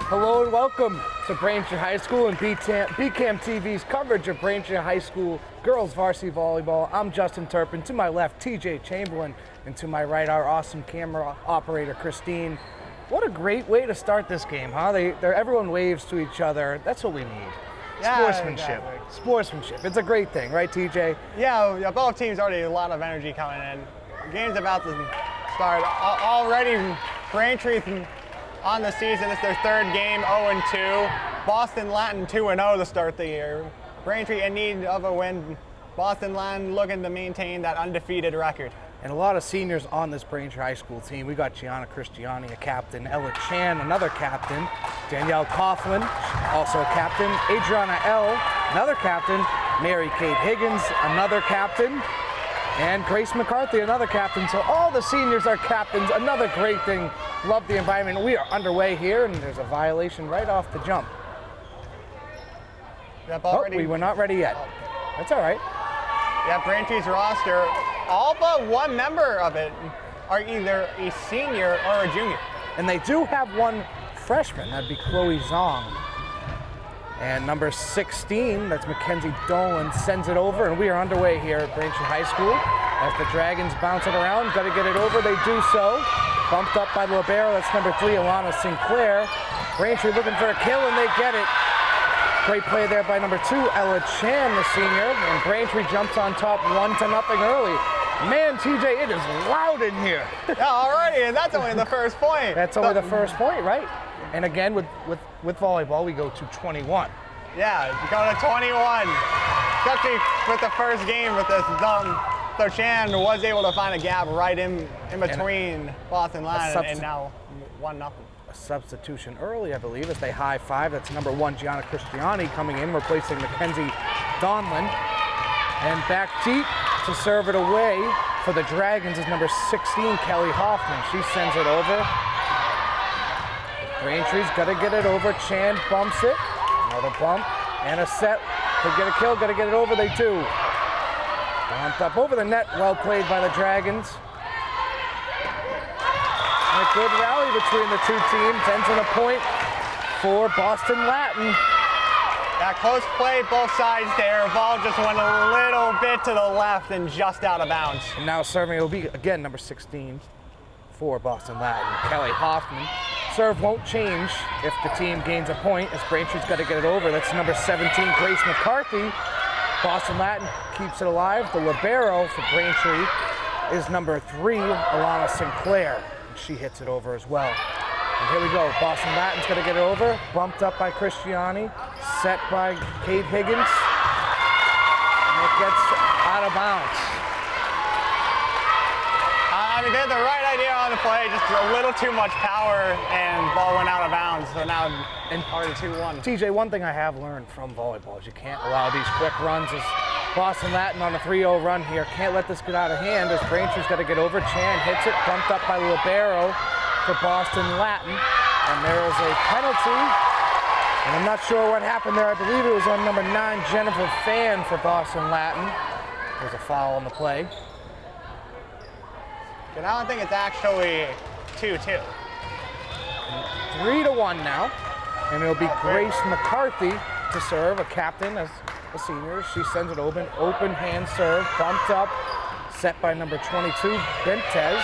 Hello and welcome to Braintree High School and BCAM TV's coverage of Braintree High School girls varsity volleyball. I'm Justin Turpin. To my left, TJ Chamberlain, and to my right, our awesome camera operator, Christine. What a great way to start this game, huh? Everyone waves to each other. That's what we need. Yeah, Sportsmanship. exactly. Sportsmanship. It's a great thing, right, TJ? Yeah, both teams already a lot of energy coming in. The game's about to start. Already, Braintree on the season. It's their third game, 0-2. Boston Latin 2-0 to start the year. Braintree in need of a win. Boston Latin looking to maintain that undefeated record. And a lot of seniors on this Braintree High School team. We got Gianna Cristiani, a captain, Ella Chan, another captain, Danielle Coughlin, also a captain, Adriana L., another captain, Mary Kate Higgins, another captain, and Grace McCarthy, another captain. So all the seniors are captains, another great thing. Love the environment. We are underway here, and there's a violation right off the jump. We were not ready yet. That's all right. Yeah, Braintree's roster, all but one member of it are either a senior or a junior. And they do have one freshman, that'd be Chloe Zong. And number 16, that's Mackenzie Dolan, sends it over, and we are underway here at Braintree High School. As the Dragons bounce it around, gotta get it over, they do so. Bumped up by the libero, that's number 3, Alana Sinclair. Braintree looking for a kill, and they get it. Great play there by number 2, Ella Chan, the senior, and Braintree jumps on top 1-0 early. Man, TJ, it is loud in here. Yeah, already, and that's only the first point. That's only the first point, right? And again, with volleyball, we go to 21. Yeah, you go to 21. Especially with the first game with this zone. So Chan was able to find a gap right in between Boston Latin and now 1-0. A substitution early, I believe, as they high five. That's number 1, Gianna Cristiani, coming in, replacing Mackenzie Donlin. And back deep to serve it away for the Dragons is number 16, Kelly Hoffman. She sends it over. Braintree's got to get it over. Chan bumps it. Another bump and a set. Could get a kill, got to get it over. They do. Bumped up over the net. Well played by the Dragons. And a good rally between the two teams. Ends in a point for Boston Latin. Yeah, close play both sides there. Ball just went a little bit to the left and just out of bounds. And now serving will be, again, number 16 for Boston Latin, Kelly Hoffman. Serve won't change if the team gains a point, as Braintree's got to get it over. That's number 17, Grace McCarthy. Boston Latin keeps it alive. The libero for Braintree is number 3, Alana Sinclair. She hits it over as well. And here we go. Boston Latin's got to get it over. Bumped up by Cristiani. Set by Kate Higgins. And it gets out of bounds. I mean, they had the right idea on the play, just a little too much power, and ball went out of bounds. So now already 2-1. TJ, one thing I have learned from volleyball is you can't allow these quick runs. As Boston Latin on a 3-0 run here, can't let this get out of hand as Braintree's got to get over. Chan hits it, bumped up by libero for Boston Latin, and there is a penalty. And I'm not sure what happened there. I believe it was on number 9, Jennifer Fan for Boston Latin. There's a foul on the play. And I don't think it's actually 2-2. 3-1 now, and it'll be Grace McCarthy to serve, a captain as a senior. She sends it open hand serve, bumped up, set by number 22, Bentez.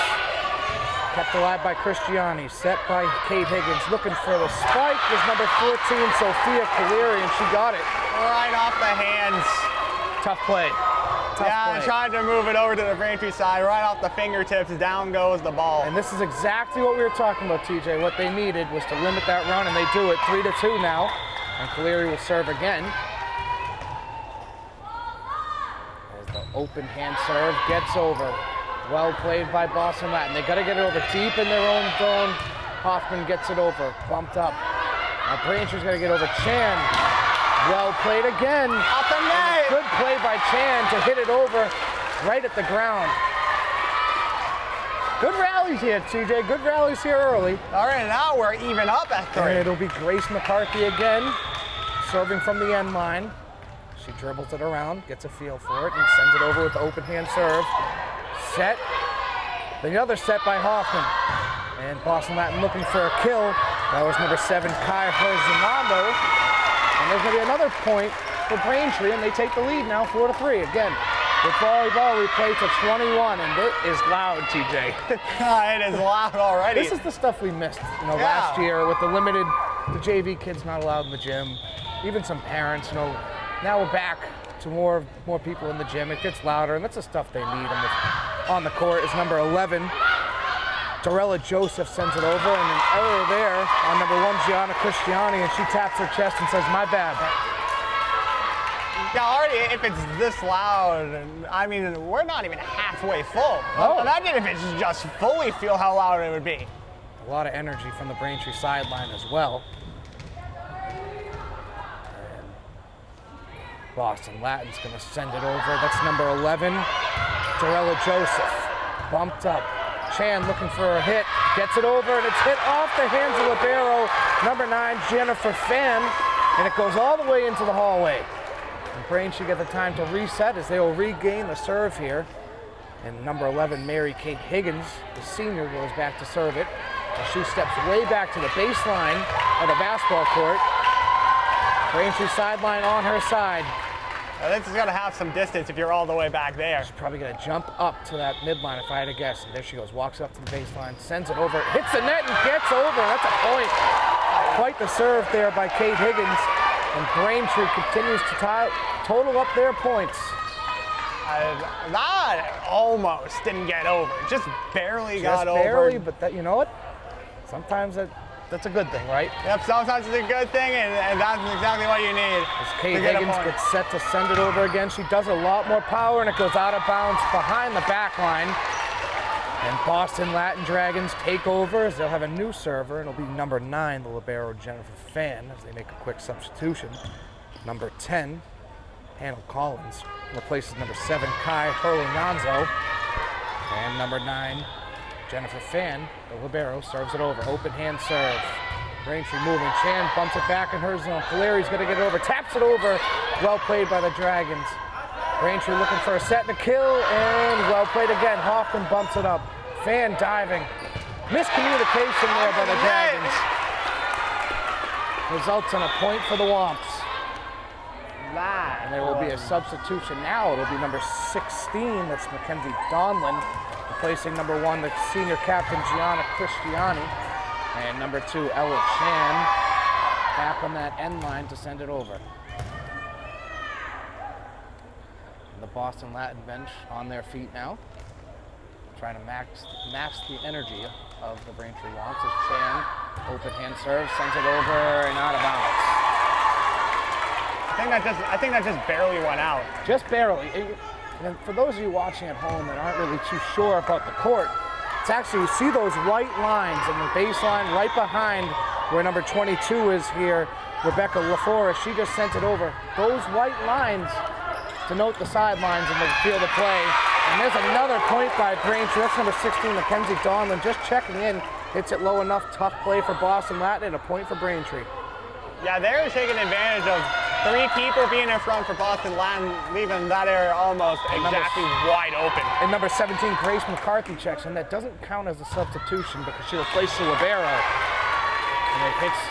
Kept alive by Cristiani, set by Kate Higgins. Looking for the spike was number 14, Sophia Caleri, and she got it. Right off the hands. Tough play. I tried to move it over to the Braintree side, right off the fingertips, down goes the ball. And this is exactly what we were talking about, TJ. What they needed was to limit that run, and they do it. 3-2 now, and Caleri will serve again. As the open hand serve gets over. Well played by Boston Latin. They got to get it over deep in their own zone. Hoffman gets it over, bumped up. Now Braintree's got to get over. Chan, well played again. Off the net. Good play by Chan to hit it over right at the ground. Good rallies here, TJ. Good rallies here early. All right, now we're even up at 3. And it'll be Grace McCarthy again, serving from the end line. She dribbles it around, gets a feel for it, and sends it over with the open hand serve. Set. The other set by Hoffman. And Boston Latin looking for a kill. That was number 7, Kai Herzonando. And there's going to be another point for Braintree, and they take the lead now 4-3. Again, with volleyball, we play to 21, and it is loud, TJ. It is loud already. This is the stuff we missed, last year with the limited, the JV kids not allowed in the gym, even some parents, Now we're back to more people in the gym. It gets louder, and that's the stuff they need on the court. Is number 11, Dorella Joseph sends it over, and an error there on number 1, Gianna Cristiani, and she taps her chest and says, "My bad." Yeah, already, if it's this loud, I mean, we're not even halfway full. Oh. Imagine if it's just fully full, how loud it would be. A lot of energy from the Braintree sideline as well. Boston Latin's going to send it over. That's number 11, Dorella Joseph. Bumped up. Chan looking for a hit. Gets it over, and it's hit off the hands of libero, number 9, Jennifer Fan, and it goes all the way into the hallway. And Braintree get the time to reset as they will regain the serve here. And number 11, Mary Kate Higgins, the senior, goes back to serve it. And she steps way back to the baseline of the basketball court. Braintree sideline on her side. This is going to have some distance if you're all the way back there. She's probably going to jump up to that midline if I had to guess. And there she goes, walks up to the baseline, sends it over, hits the net and gets over. That's a point. Quite the serve there by Kate Higgins. And Braintree continues to total up their points. That almost didn't get over. Just barely got over. Just barely, but that, you know what? Sometimes that's a good thing, right? Yep, sometimes it's a good thing, and that's exactly what you need. As Kate Higgins gets set to send it over again, she does a lot more power, and it goes out of bounds behind the back line. And Boston Latin Dragons take over as they'll have a new server, and it'll be number 9, the libero Jennifer Fan, as they make a quick substitution. Number 10, Hannah Collins, replaces number 7, Kai Hernanzo. And number 9, Jennifer Fan, the libero, serves it over. Open hand serve. Braintree moving. Chan bumps it back in her zone. Polari's going to get it over. Taps it over. Well played by the Dragons. Braintree looking for a set and a kill, and well played again. Hoffman bumps it up. Fan diving. Miscommunication there by the Dragons. Results in a point for the Womps. And there will be a substitution now. It'll be number 16. That's Mackenzie Donlin, replacing number 1, the senior captain, Gianna Cristiani. And number 2, Ella Chan, back on that end line to send it over. The Boston Latin bench on their feet now, trying to match the energy of the Braintree Womps as Chan, open hand serve, sends it over and out of bounds. I think that just barely went out. Just barely. And for those of you watching at home that aren't really too sure about the court, it's actually, you see those white lines in the baseline right behind where number 22 is here, Rebecca LaForest. She just sent it over. Those white lines denote the sidelines in the field of play. And there's another point by Braintree. That's number 16, Mackenzie Donlin, just checking in. Hits it low enough. Tough play for Boston Latin, and a point for Braintree. Yeah, they're taking advantage of 3 people being in front for Boston Latin, leaving that area almost exactly wide open. And number 17, Grace McCarthy checks in. That doesn't count as a substitution because she replaced the libero. And it hits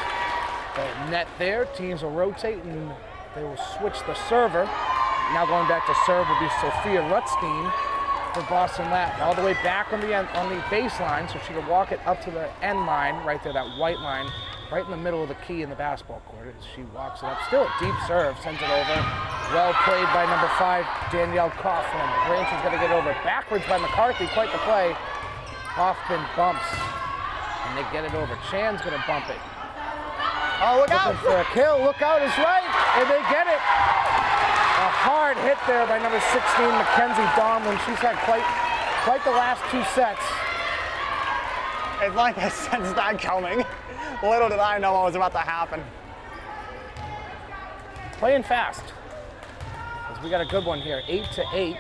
the net there. Teams will rotate and they will switch the server. Now going back to serve will be Sophia Rutstein for Boston Latin. All the way back on the baseline, so she can walk it up to the end line, right there, that white line, right in the middle of the key in the basketball court. As she walks it up. Still a deep serve, sends it over. Well played by number 5, Danielle Coughlin. Braintree's going to get over. Backwards by McCarthy, quite the play. Hoffman bumps, and they get it over. Chan's going to bump it. Oh, look out! Looking for a kill. Look out is right, and they get it. A hard hit there by number 16, Mackenzie Donlin. She's had quite the last 2 sets. It's like I sensed that coming. Little did I know what was about to happen. Playing fast. As we got a good one here, 8-8.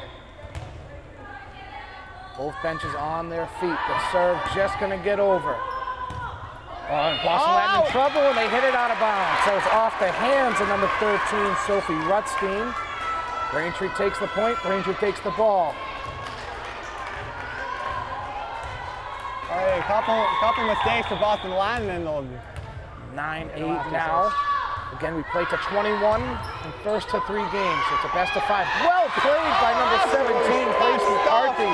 Both benches on their feet. The serve just going to get over. And Boston Latin in trouble, and they hit it out of bounds. So it's off the hands of number 13, Sophie Rutstein. Braintree takes the point. Braintree takes the ball. All right, a couple mistakes for Boston Latin, and 9-8 now. Again, we play to 21 and first to 3 games. So it's a best of 5. Well played by number 17, Grace McCarthy.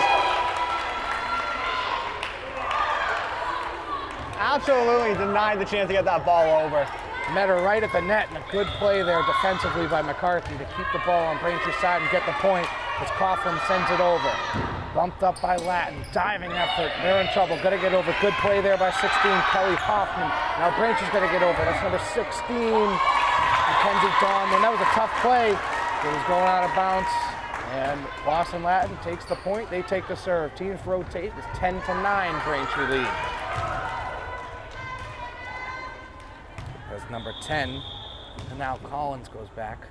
Absolutely denied the chance to get that ball over. Met her right at the net, and a good play there defensively by McCarthy to keep the ball on Braintree's side and get the point as Coughlin sends it over. Bumped up by Latin, diving effort, they're in trouble, gotta get over. Good play there by 16, Kelly Hoffman. Now Braintree's gotta get over, that's number 16, Mackenzie Dawn. And that was a tough play, it was going out of bounds. And Boston Latin takes the point, they take the serve. Teams rotate, it's 10-9 Braintree lead. As number 10, and now Collins goes back.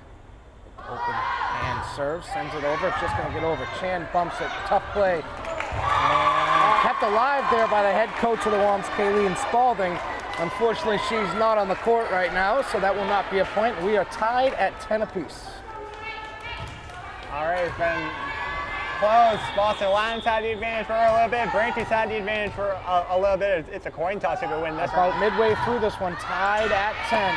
Open hand serve, sends it over, it's just gonna get over. Chan bumps it, tough play. And kept alive there by the head coach of the Wamps, Kayleen Spalding. Unfortunately, she's not on the court right now, so that will not be a point. We are tied at 10 apiece. All right, it's been close. Boston Latin's had the advantage for a little bit. Braintree's had the advantage for a little bit. It's a coin toss if we win this About one. midway through this one, tied at 10.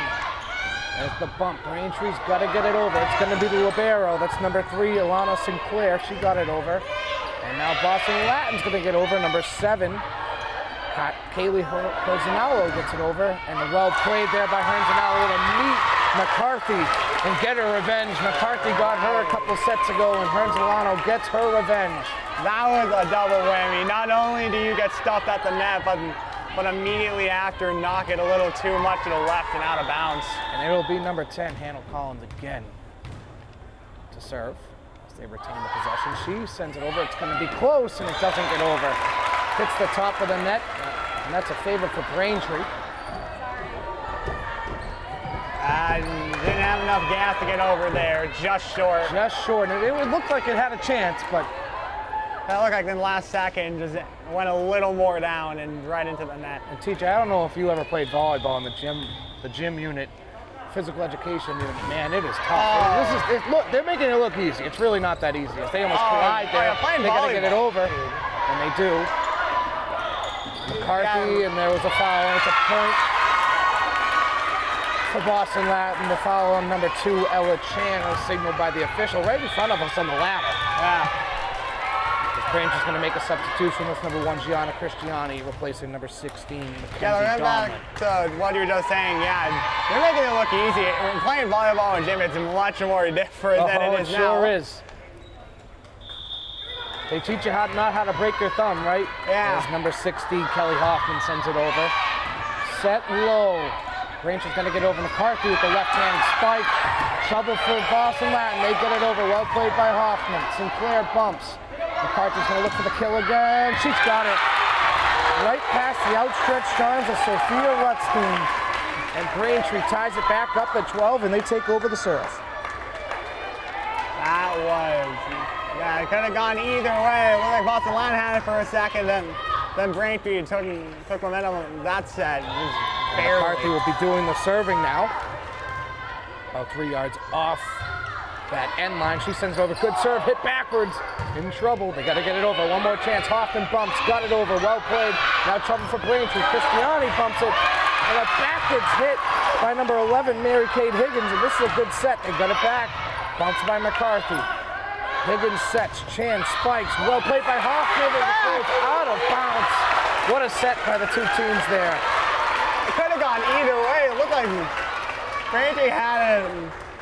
There's the bump. Braintree's got to get it over. It's going to be the libero. That's number 3, Alana Sinclair. She got it over. And now Boston Latin's going to get over. Number 7, Kaylee Herzanalo gets it over. And well played there by Herzanalo to meet McCarthy and get her revenge. McCarthy got her a couple sets ago, and Herzanalo gets her revenge. That was a double whammy. Not only do you get stuffed at the net, but immediately after knock it a little too much to the left and out of bounds. And it'll be number 10, Hannah Collins again to serve as they retain the possession. She sends it over. It's going to be close, and it doesn't get over. Hits the top of the net, and that's a favor for Braintree. Didn't have enough gas to get over there, just short. Just short. And it looked like it had a chance, but That looked like in the last second just went a little more down and right into the net. and TJ, I don't know if you ever played volleyball in the gym unit, physical education unit. Man, it is tough. Look, they're making it look easy. It's really not that easy. If they almost collide there, playing they got to get it volleyball. over, and they do. McCarthy, and there was a foul, and it's a point for Boston Latin. The foul on number 2, Ella Chan, was signaled by the official right in front of us on the ladder. Yeah. Braintree's going to make a substitution with number 1, Gianna Cristiani, replacing number 16, Mackenzie Yeah, Dahlman. back to what you were just saying. Yeah, they're making it look easy. When playing volleyball in gym, it's much more different than it is now. Sure is. They teach you not how to break your thumb, right? Yeah. As number 16, Kelly Hoffman sends it over. Set low. Braintree's going to get over McCarthy with the left-hand spike. Trouble for Boston Latin. They get it over. Well played by Hoffman. Sinclair bumps. McCarthy's going to look for the kill again. She's got it. Right past the outstretched arms of Sophia Rutstein. And Braintree ties it back up at 12, and they take over the serve. That was, yeah, it could have gone either way. It looked like Boston Latin had it for a second, then Braintree took momentum on that set. Just barely. McCarthy will be doing the serving now. About 3 yards off that end line. She sends it over. Good serve, hit backwards. In trouble. They got to get it over. One more chance. Hoffman bumps, got it over. Well played. Now trouble for Braintree. Cristiani bumps it. And a backwards hit by number 11, Mary Kate Higgins. And this is a good set. They got it back. Bounced by McCarthy. Higgins sets. Chan spikes. Well played by Hoffman. And it goes out of bounds. What a set by the two teams there. It could have gone either way. It looked like Braintree had it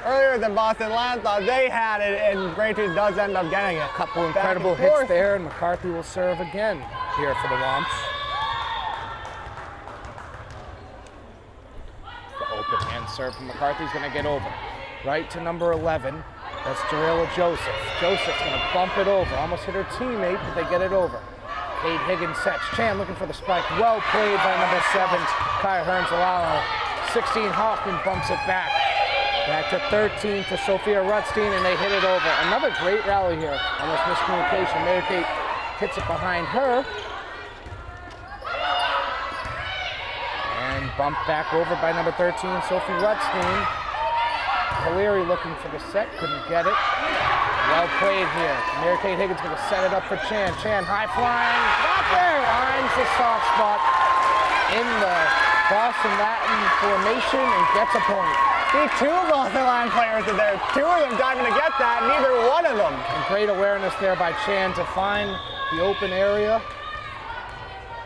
earlier than Boston Latin thought they had it, and Braintree does end up getting it. A couple incredible hits there, and McCarthy will serve again here for the Wamps. The open hand serve from McCarthy's going to get over. Right to number 11. That's Jarella Joseph. Joseph's going to bump it over. Almost hit her teammate, but they get it over. Kate Higgins sets. Chan looking for the spike. Well played by number 7, Kaya Hearns-Alalo. 16, Hoffman bumps it back. Back to 13 for Sophia Rutstein, and they hit it over. Another great rally here. Almost miscommunication. Mary Kate hits it behind her. And bumped back over by number 13, Sophie Rutstein. Caleri looking for the set, couldn't get it. Well played here. Mary Kate Higgins going to set it up for Chan. Chan high flying, not there. Finds the soft spot. in the Boston Latin formation and gets a point. See, two Boston Latin players are there. Two of them diving to get that, neither one of them. And great awareness there by Chan to find the open area.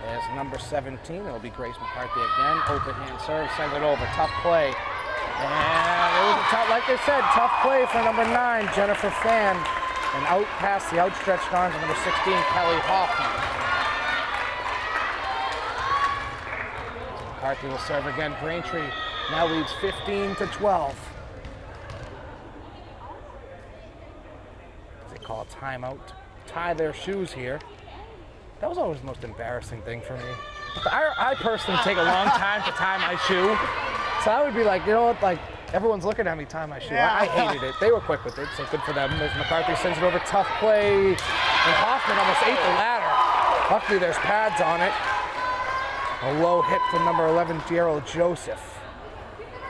There's number 17. It'll be Grace McCarthy again. Open hand serve, send it over. Tough play. And it was a tough, like I said, tough play for number 9, Jennifer Fan. And out past the outstretched arms of number 16, Kelly Hoffman. McCarthy will serve again. Braintree now leads 15-12. They call a timeout to tie their shoes here. That was always the most embarrassing thing for me. I personally take a long time to tie my shoe. So I would be like, you know what, like, everyone's looking at me tie my shoe. Yeah. I hated it. They were quick with it, so good for them. As McCarthy sends it over, tough play. And Hoffman almost ate the ladder. Luckily, there's pads on it. A low hit from number 11, Gerald Joseph.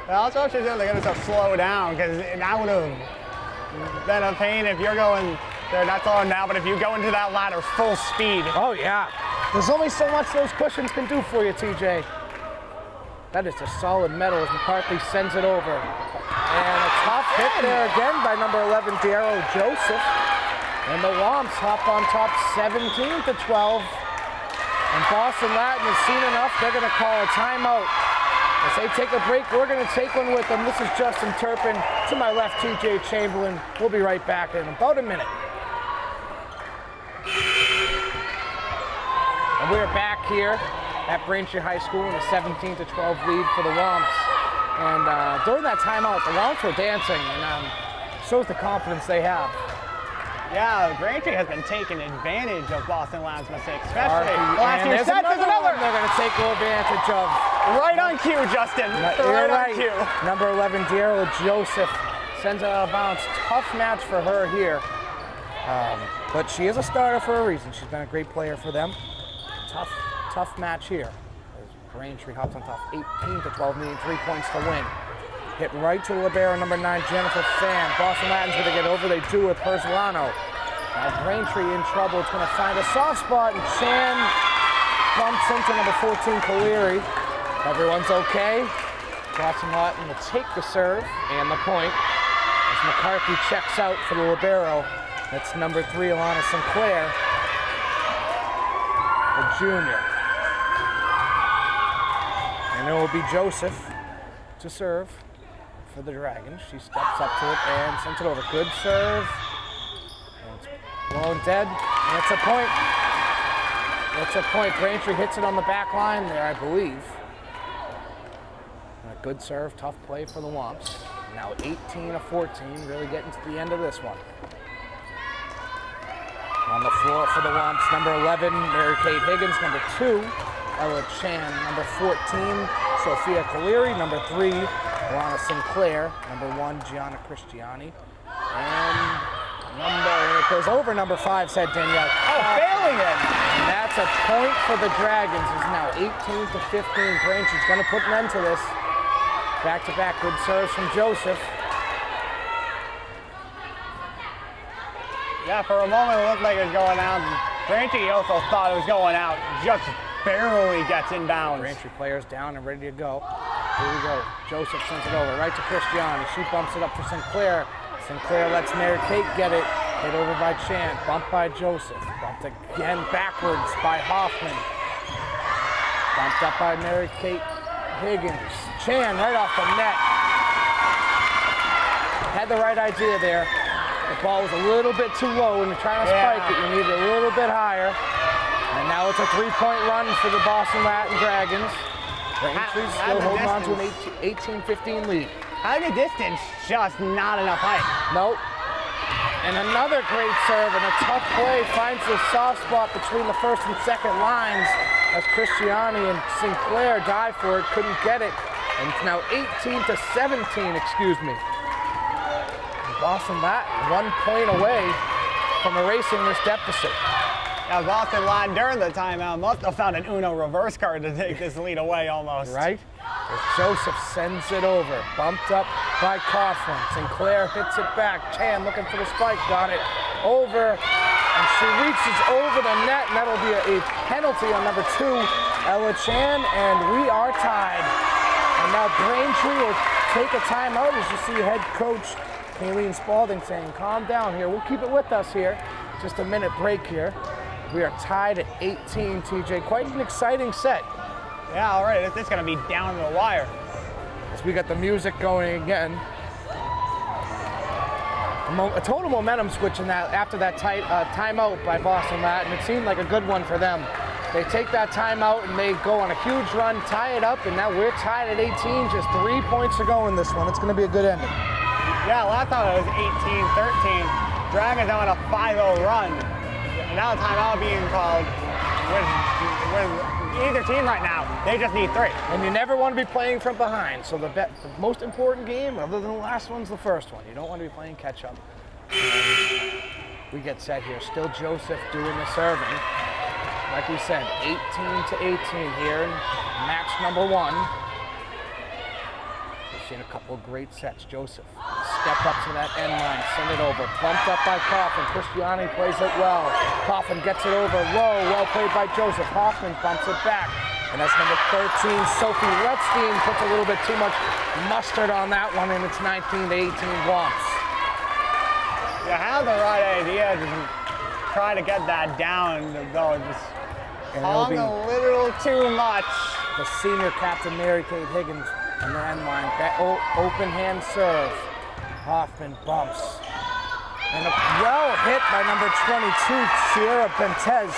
Well, that's what she's doing. They're going to slow down because that would have been a pain if you're going there, not slowing down, but if you go into that ladder full speed. Oh, yeah. There's only so much those cushions can do for you, TJ. That is a solid medal as McCarthy sends it over. And a tough hit there again by number 11, Darrow Joseph. And the Womps hop on top 17-12. And Boston Latin has seen enough. They're going to call a timeout. As they take a break, we're going to take one with them. This is Justin Turpin. To my left, TJ Chamberlain. We'll be right back in about a minute. And we're back here at Braintree High School in a 17-12 lead for the Womps. And during that timeout, the Womps were dancing, and shows the confidence they have. Yeah, Braintree has been taking advantage of Boston Latin's mistakes, especially And last year's there's set. There's another. one they're going to take advantage of. Right on cue, Justin. You're right on cue. Number 11, Darrell Joseph, sends it out of bounds. Tough match for her here. But she is a starter for a reason. She's been a great player for them. Tough match here. As Braintree hops on top 18-12, needing 3 points to win. Hit right to libero number 9, Jennifer Fan. Boston Latin's going to get over. They do with Persolano. Now Braintree in trouble. It's going to find a soft spot, and Chan bumps into number 14, Caleri. Everyone's okay. Boston Latin will take the serve and the point as McCarthy checks out for the libero. That's number 3, Alana Sinclair, the junior. And it will be Joseph to serve for the Dragons. She steps up to it and sends it over. Good serve. And it's blown dead. And it's a point. It's a point. Braintree hits it on the back line there, I believe. And a good serve, tough play for the Womps. Now 18-14, really getting to the end of this one. On the floor for the Womps, number 11, Mary Kate Higgins, number 2, Ella Chan, number 14, Sophia Caleri, number 3, Alana Sinclair, number 1, Gianna Cristiani, and it goes over number 5, said Danielle. Oh, failing it! And that's a point for the Dragons. It's now 18-15. Braintree's going to put an end to this. Back-to-back good serves from Joseph. Yeah, for a moment it looked like it was going out. Braintree also thought it was going out. Just barely gets inbounds. Braintree players down and ready to go. Here we go. Joseph sends it over right to Cristiani. She bumps it up for Sinclair. Sinclair lets Mary Kate get it. Hit over by Chan. Bumped by Joseph. Bumped again backwards by Hoffman. Bumped up by Mary Kate Higgins. Chan right off the net. Had the right idea there. The ball was a little bit too low when you're trying to spike it. You need it a little bit higher. And now it's a 3-point run for the Boston Latin Dragons. Braintree's still holding on to an 18-15 lead. Out of the distance, just not enough height. Nope. And another great serve and a tough play finds the soft spot between the first and second lines as Cristiani and Sinclair dive for it, couldn't get it. And it's now 18-17, excuse me. Boston Latin 1 point away from erasing this deficit. Now Boston Latin during the timeout must have found an Uno reverse card to take this lead away almost. Right? As Joseph sends it over, bumped up by Coughlin. Sinclair hits it back. Chan looking for the spike, got it over. And she reaches over the net, and that'll be a penalty on number 2, Ella Chan, and we are tied. And now Braintree will take a timeout, as you see head coach Kayleen Spalding saying, calm down here. We'll keep it with us here. Just a minute break here. We are tied at 18, TJ. Quite an exciting set. Yeah, all right. It's going to be down to the wire. As we got the music going again. A total momentum switch in that after that timeout by Boston Latin. It seemed like a good one for them. They take that timeout and they go on a huge run, tie it up, and now we're tied at 18. Just 3 points to go in this one. It's going to be a good ending. Yeah, last time it was 18-13. Dragons on a 5-0 run. Now the timeout being called with either team right now. They just need 3. And you never want to be playing from behind. So the most important game, other than the last one's the first one. You don't want to be playing catch up. And we get set here. Still Joseph doing the serving. Like we said, 18-18 here in match number 1. We've seen a couple of great sets. Joseph step up to that end line, send it over. Bumped up by Coffin. Christiani plays it well. Coffin gets it over low. Well played by Joseph. Hoffman bumps it back. And that's number 13, Sophie Rutstein, puts a little bit too much mustard on that one, and it's 19-18 Womps. You have the right idea to try to get that down, though just hung a little too much. The senior captain, Mary Kate Higgins, on the end line. That open hand serve. Hoffman bumps. And a well hit by number 22, Sierra Bentez.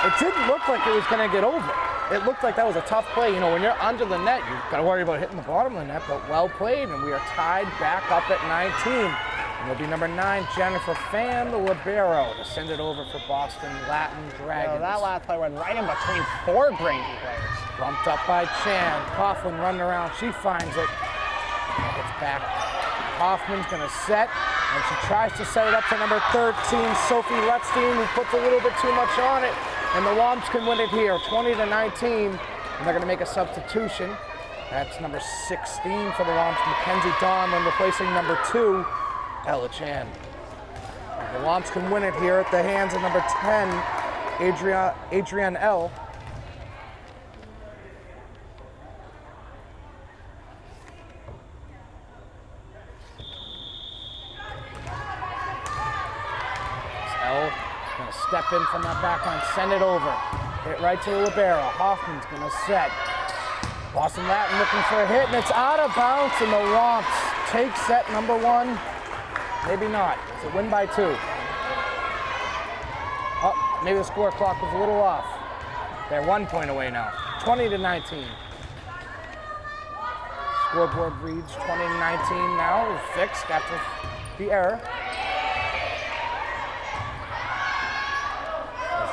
It didn't look like it was going to get over. It looked like that was a tough play. You know, when you're under the net, you've got to worry about hitting the bottom of the net, but well played, and we are tied back up at 19. And it'll be number 9, Jennifer Fan, the libero, to send it over for Boston Latin Dragons. That last play went right in between 4 Braintree players. Bumped up by Chan. Coughlin running around. She finds it. It's back. Hoffman's going to set, and she tries to set it up to number 13, Sophie Rutstein, who puts a little bit too much on it. And the Womps can win it here, 20-19. And they're going to make a substitution. That's number 16 for the Womps, Mackenzie Donlin, replacing number 2, Ella Chan. And the Womps can win it here at the hands of number 10, Adrienne L. Going to step in from that back line, send it over. Hit right to the libero. Hoffman's going to set. Boston Latin looking for a hit, and it's out of bounds, and the Womps take set number 1. Maybe not. It's a win by 2. Oh, maybe the score clock was a little off. They're 1 point away now. 20-19. Scoreboard reads 20-19 now. It's fixed after the error.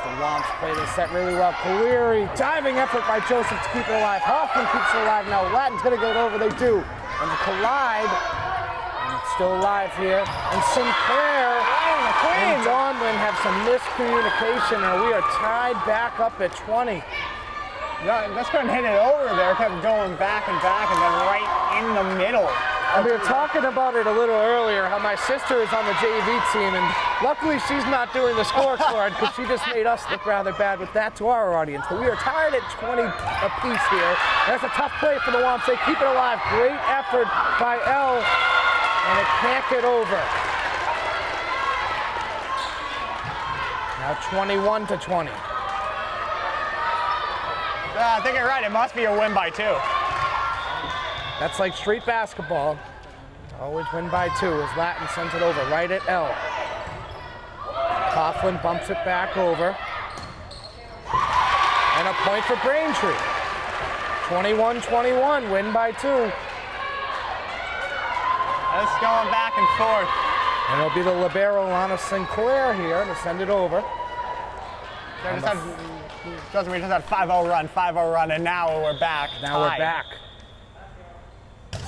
The Womps play this set really well. Caleri, diving effort by Joseph to keep it alive. Hoffman keeps it alive now. Latin's going to get it over. They do. And the collide, and it's still alive here. And Sinclair and Donlin have some miscommunication, and we are tied back up at 20. Just couldn't hit it over there. Kept going back, and then right in the middle. And we were talking about it a little earlier, how my sister is on the JV team, and luckily she's not doing the scorecard because she just made us look rather bad with that to our audience. But we are tied at 20 apiece here. That's a tough play for the Womps. They keep it alive. Great effort by L, and it can't get over. Now 21-20. I think you're right. It must be a win by 2. That's like street basketball. Always win by 2 as Latin sends it over right at L. Coughlin bumps it back over. And a point for Braintree. 21-21, win by 2. It's going back and forth. And it'll be the libero Lana Sinclair here to send it over. We just had 5-0 run, and now we're back. Now we're back.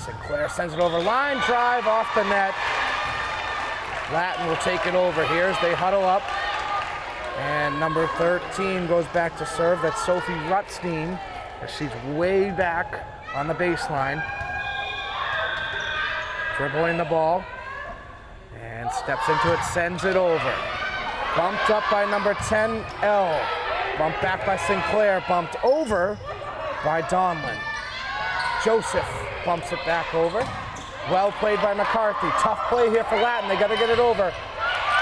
Sinclair sends it over, line drive off the net. Latin will take it over here as they huddle up. And number 13 goes back to serve. That's Sophie Rutstein. She's way back on the baseline. Dribbling the ball. And steps into it, sends it over. Bumped up by number 10, L. Bumped back by Sinclair. Bumped over by Donlin. Joseph bumps it back over. Well played by McCarthy. Tough play here for Latin. They got to get it over.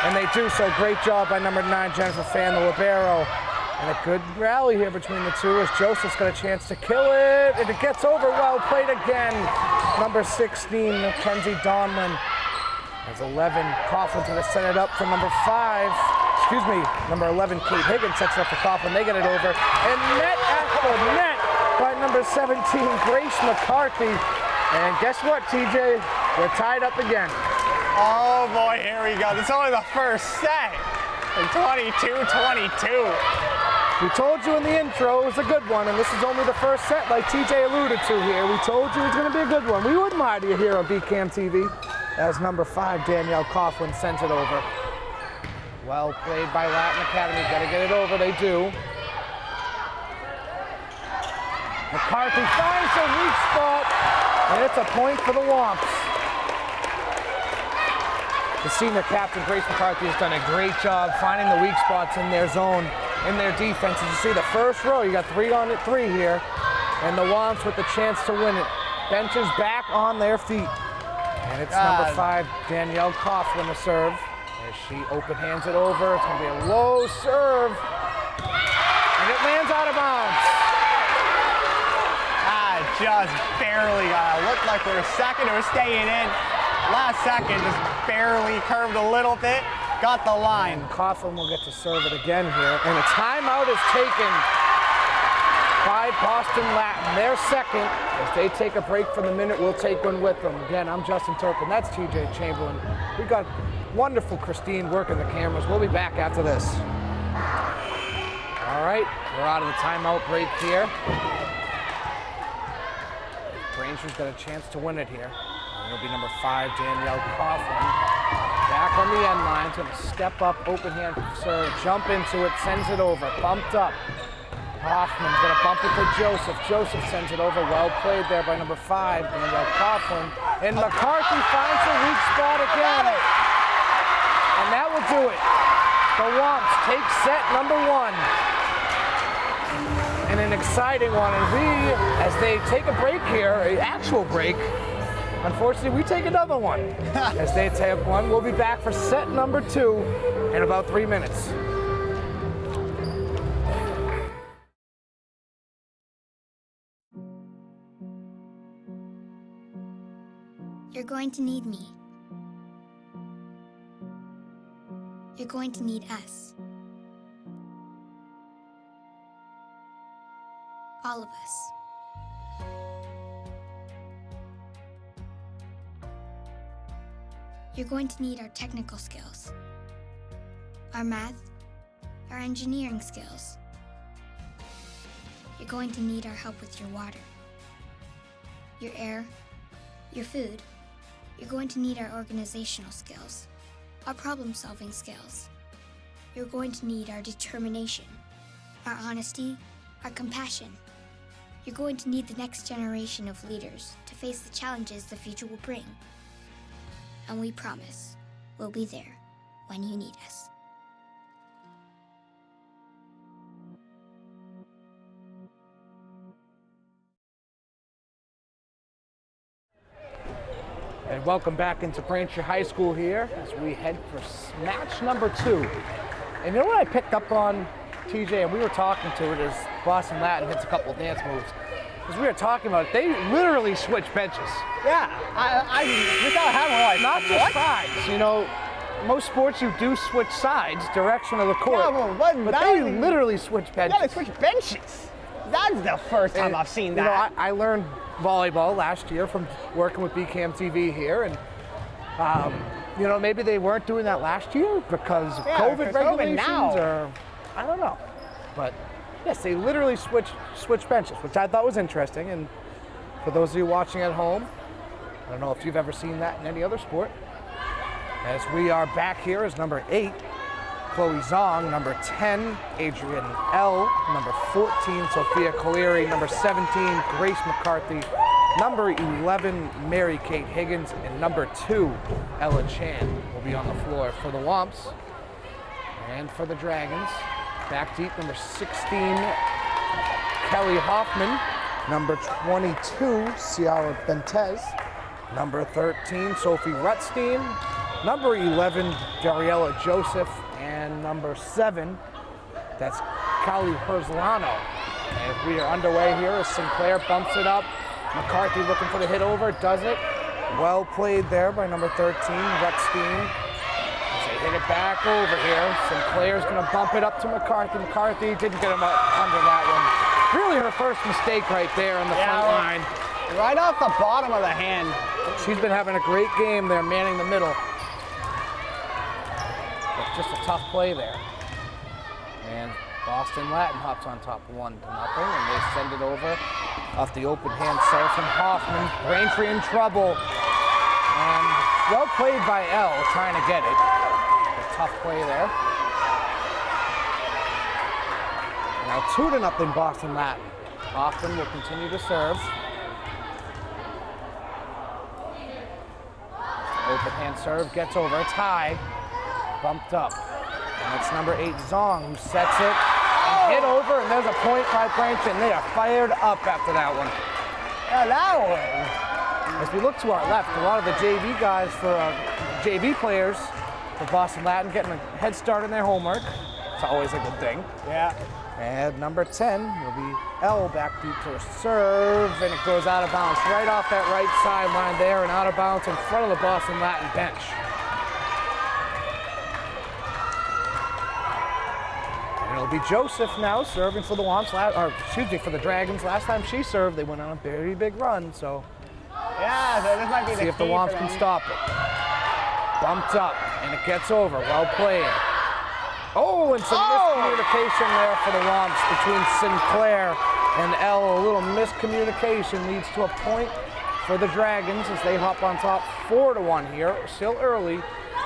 And they do so. Great job by number 9, Jennifer Fan, the libero. And a good rally here between the two as Joseph's got a chance to kill it. And it gets over. Well played again. Number 16, Mackenzie Donlin. As 11, Coughlin to set it up for number 5. Excuse me, number 11, Kate Higgins sets it up for Coughlin. They get it over. And net after net by number 17, Grace McCarthy. And guess what, TJ? We're tied up again. Oh boy, here we go. This is only the first set. 22-22. We told you in the intro it was a good one, and this is only the first set, like TJ alluded to here. We told you it's going to be a good one. We wouldn't lie to you here on BCAM TV. As number 5, Danielle Coughlin sends it over. Well played by Latin Academy. Got to get it over. They do. McCarthy finds a weak spot, and it's a point for the Womps. The senior captain, Grace McCarthy, has done a great job finding the weak spots in their zone, in their defense. As you see, the first row, you got 3 on it, 3 here, and the Womps with the chance to win it. Benches back on their feet. And it's number 5, Danielle Coughlin to serve. As she open hands it over, it's going to be a low serve. And it lands out of bounds. Just barely got it. Looked like for a second it was staying in. Last second, just barely curved a little bit. Got the line. And Coughlin will get to serve it again here. And a timeout is taken by Boston Latin. They're second. As they take a break for the minute, we'll take one with them. Again, I'm Justin Turpin. That's TJ Chamberlain. We got wonderful Christine working the cameras. We'll be back after this. All right, we're out of the timeout break here. Braintree's got a chance to win it here. And it'll be number 5, Danielle Coughlin. Back on the end line, going to step up, open hand serve, jump into it, sends it over, bumped up. Hoffman's going to bump it to Joseph. Joseph sends it over. Well played there by number 5, Danielle Coughlin. And McCarthy finds a weak spot again. And that will do it. The Womps take set number 1. And an exciting one. And we, as they take a break here, an actual break, unfortunately, we take another one. As they take one, we'll be back for set number 2 in about 3 minutes. You're going to need me. You're going to need us. All of us. You're going to need our technical skills, our math, our engineering skills. You're going to need our help with your water, your air, your food. You're going to need our organizational skills, our problem-solving skills. You're going to need our determination, our honesty, our compassion. You're going to need the next generation of leaders to face the challenges the future will bring. And we promise we'll be there when you need us. And welcome back into Braintree High School here as we head for match number 2. And you know what I picked up on, TJ, and we were talking to it as Boston Latin hits a couple dance moves. As we were talking about it, they literally switch benches. Yeah, I without having like Not just sides, you know. Most sports you do switch sides, direction of the court. Yeah, but they literally switch benches. Yeah, they switch benches. That's the first time I've seen that. You know, I learned volleyball last year from working with BCAM TV here, and you know, maybe they weren't doing that last year because of COVID regulations, or I don't know. But yes, they literally switch benches, which I thought was interesting. And for those of you watching at home, I don't know if you've ever seen that in any other sport. As we are back here as number 8, Chloe Zong, number 10, Adrian L, number 14, Sophia Coleri, number 17, Grace McCarthy, number 11, Mary Kate Higgins, and number 2, Ella Chan will be on the floor for the Womps. And for the Dragons, back deep, number 16, Kelly Hoffman. Number 22, Ciara Bentez. Number 13, Sophie Rutstein. Number 11, Dariella Joseph. And number 7, that's Kylie Herzlano. And we are underway here as Sinclair bumps it up. McCarthy looking for the hit over, does it. Well played there by number 13, Rutstein. As they hit it back over here. Sinclair's gonna bump it up to McCarthy. McCarthy didn't get him up under that one. Really her first mistake right there on the front line. Right off the bottom of the hand. She's been having a great game there, manning the middle. It's just a tough play there. And Boston Latin hops on top 1-0, and they send it over off the open hand serve from Hoffman. Braintree in trouble. And well played by Elle, trying to get it. A tough play there. Now 2-0 Boston Latin. Hoffman will continue to serve. Open hand serve, gets over, it's high. Bumped up. And it's number 8, Zong, who sets it. And hit over, and there's a point by Braintree, and they are fired up after that one. Yeah, that one. As we look to our left, a lot of the JV guys for JV players for Boston Latin getting a head start in their homework. It's always a good thing. Yeah. And number 10 will be Elle back deep to her serve, and it goes out of bounds right off that right sideline there, and out of bounds in front of the Boston Latin bench. And it'll be Joseph now serving for the Wamps, for the Dragons. Last time she served, they went on a very big run, so yeah, so this might be see if the Wamps can stop it. Bumped up, and it gets over. Well played. Oh, and some miscommunication there for the Wamps between Sinclair and Elle. A little miscommunication leads to a point for the Dragons as they hop on top 4-1 here, still early,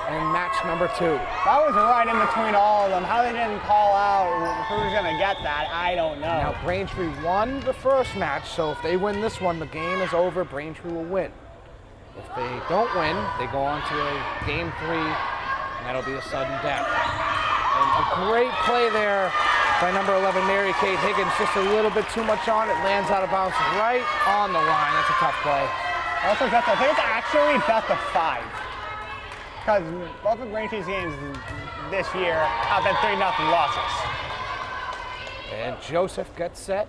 and match number 2. That was right in between all of them. How they didn't call out who's going to get that, I don't know. Now, Braintree won the first match, so if they win this one, the game is over. Braintree will win. If they don't win, they go on to a game 3, and that'll be a sudden death. And a great play there by number 11, Mary Kate Higgins. Just a little bit too much on it. Lands out of bounds right on the line. That's a tough play. Also, I think it's actually best of 5. Because both of Braintree's games this year have been 3-0 losses. And Joseph gets set.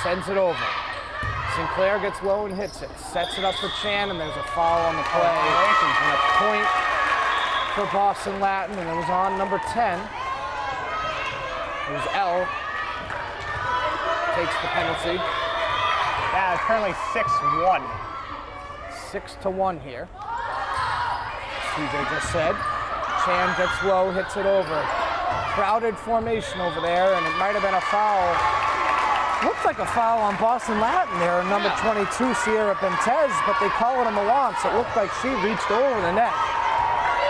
Sends it over. Sinclair gets low and hits it. Sets it up for Chan, and there's a foul on the play. And a point for Boston Latin, and it was on number 10. It was Elle. Takes the penalty. Yeah, it's currently 6-1. 6-1 here. TJ just said. Chan gets low, hits it over. Crowded formation over there, and it might have been a foul. Looked like a foul on Boston Latin there, number 22, Ciara Bentez, but they call it a Malance. It looked like she reached over the net.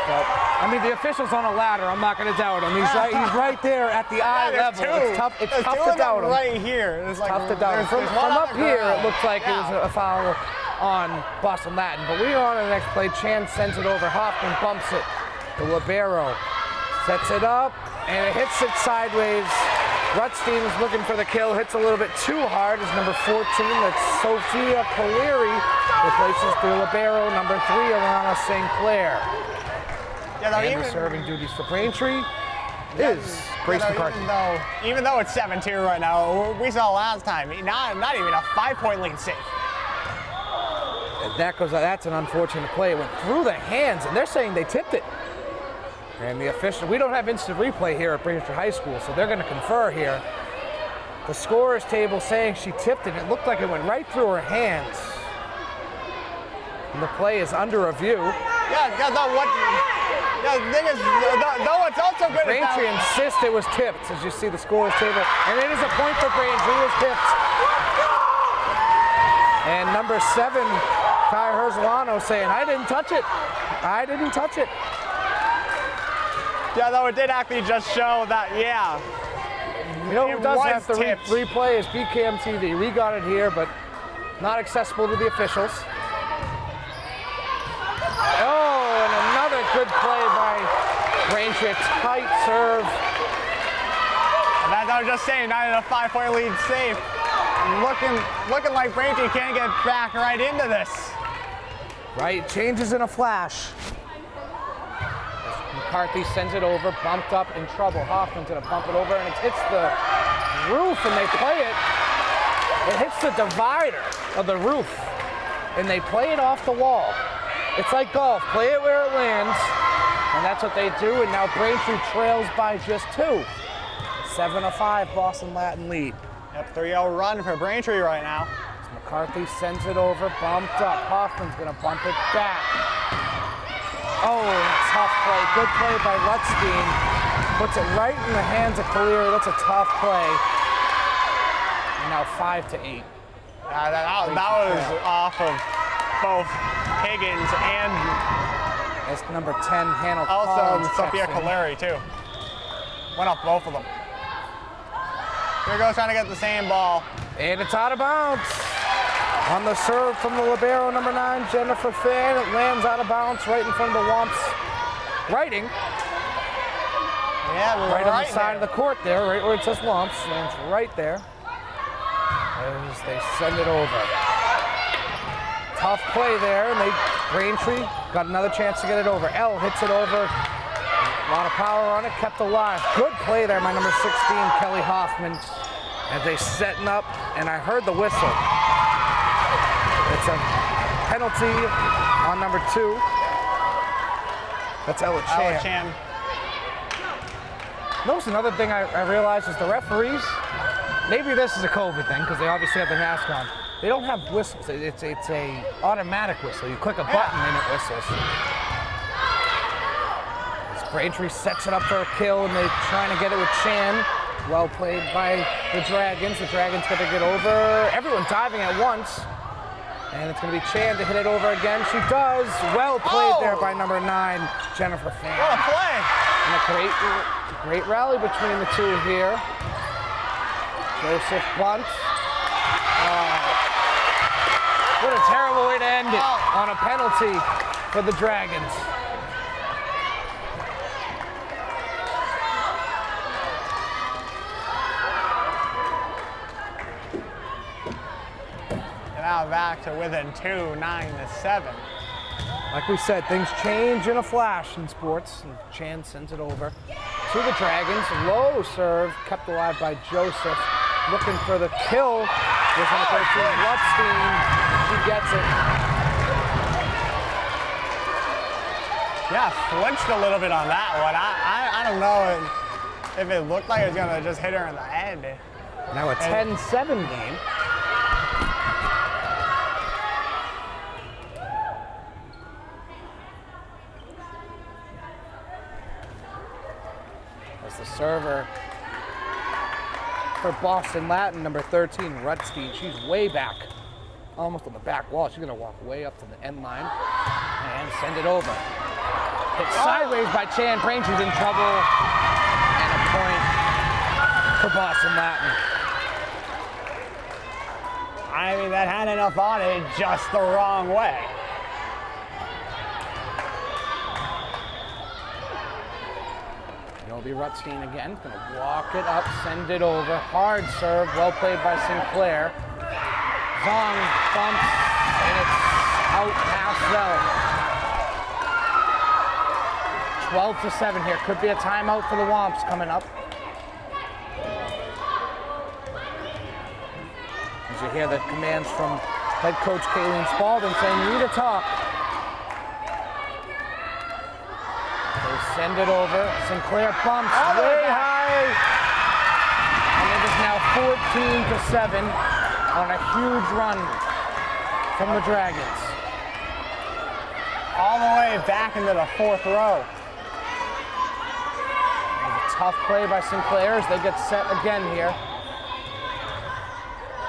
But, I mean, the official's on a ladder. I'm not going to doubt him. He's right there at the eye level. It's tough to doubt him. Right here. It's tough to doubt him. From up here, it looked like it was a foul on Boston Latin. But we are on to the next play. Chan sends it over. Hoffman bumps it. The libero sets it up, and it hits it sideways. Rutstein is looking for the kill. Hits a little bit too hard. It's number 14. That's Sophia Caleri. Replaces the libero. Number 3, Alana St. Clair. Yeah, and the serving duties for Braintree is Grace McCarthy. Even though it's 7-2 right now, we saw last time, not even a 5-point lead safe. And that's an unfortunate play. It went through the hands, and they're saying they tipped it. And the official, we don't have instant replay here at Braintree High School, so they're going to confer here. The scorer's table saying she tipped it. It looked like it went right through her hands. And the play is under review. The thing is, though it's also good. Braintree insists it was tipped, as you see the scorer's table. And it is a point for Braintree. It was tipped. And number 7, Kai Herzlano saying, I didn't touch it. I didn't touch it. Yeah, though it did actually just show that, yeah. You know who does have to replay is BKM TV. We got it here, but not accessible to the officials. Oh, and another good play by Braintree. Braintree, a tight serve. And as I was just saying, not in a 5-point lead safe. Looking like Braintree can't get back right into this. Right, changes in a flash. McCarthy sends it over, bumped up, in trouble. Hoffman's gonna bump it over, and it hits the roof, and they play it. It hits the divider of the roof, and they play it off the wall. It's like golf, play it where it lands, and that's what they do, and now Braintree trails by just 2. 7-5 Boston Latin lead. Yep, 3-0 run for Braintree right now. McCarthy sends it over, bumped up. Hoffman's gonna bump it back. Oh, tough play. Good play by Lutstein. Puts it right in the hands of Caleri. That's a tough play. And now 5-8. That was off of both Higgins and That's number 10, Hannah also Collins. Sophia checks in. Caleri too. Went off both of them. Here goes trying to get the same ball. And it's out of bounds. On the serve from the libero, number 9, Jennifer Fan. It lands out of bounds right in front of the Womps. Writing. Yeah, we're Right on the side there. of the court there, right where it says Womps. Lands right there. As they send it over. Tough play there, and Braintree got another chance to get it over. L hits it over. A lot of power on it, kept alive. Good play there by number 16, Kelly Hoffman. As they setting up, and I heard the whistle. It's a penalty on number 2. That's Ella Chan. Ella Chan. Notice another thing I realized is the referees, maybe this is a COVID thing because they obviously have the mask on. They don't have whistles. It's a automatic whistle. You click a button and it whistles. As Braintree sets it up for a kill and they're trying to get it with Chan. Well played by the Dragons. The Dragons get to get over. Everyone diving at once. And it's going to be Chan to hit it over again. She does. Well played there by number 9, Jennifer Fan. What a play! And a great rally between the two here. Joseph Blunt. What a terrible way to end it on a penalty for the Dragons. And now back to within 2, 9-7. Like we said, things change in a flash in sports. And Chan sends it over to the Dragons. Low serve, kept alive by Joseph. Looking for the kill. With number 13, Lutstein. She gets it. Yeah, flinched a little bit on that one. I don't know if it looked like it was gonna just hit her in the head. Now a 10-7 game. As the server for Boston Latin, number 13, Rutstein. She's way back, almost on the back wall. She's gonna walk way up to the end line and send it over. Hit sideways by Chan. Braintree's in trouble. And a point for Boston Latin. I mean, that had enough on it, just the wrong way. It'll be Rutstein again. Gonna walk it up, send it over. Hard serve, well played by Sinclair. Zong bumps, and it's out past Zell. 12-7 here. Could be a timeout for the Womps coming up. As you hear the commands from head coach Kayleen Spalding saying, "You need to talk." They send it over. Sinclair bumps way high. And it is now 14-7 on a huge run from the Dragons. All the way back into the 4th row. Tough play by Sinclair as they get set again here.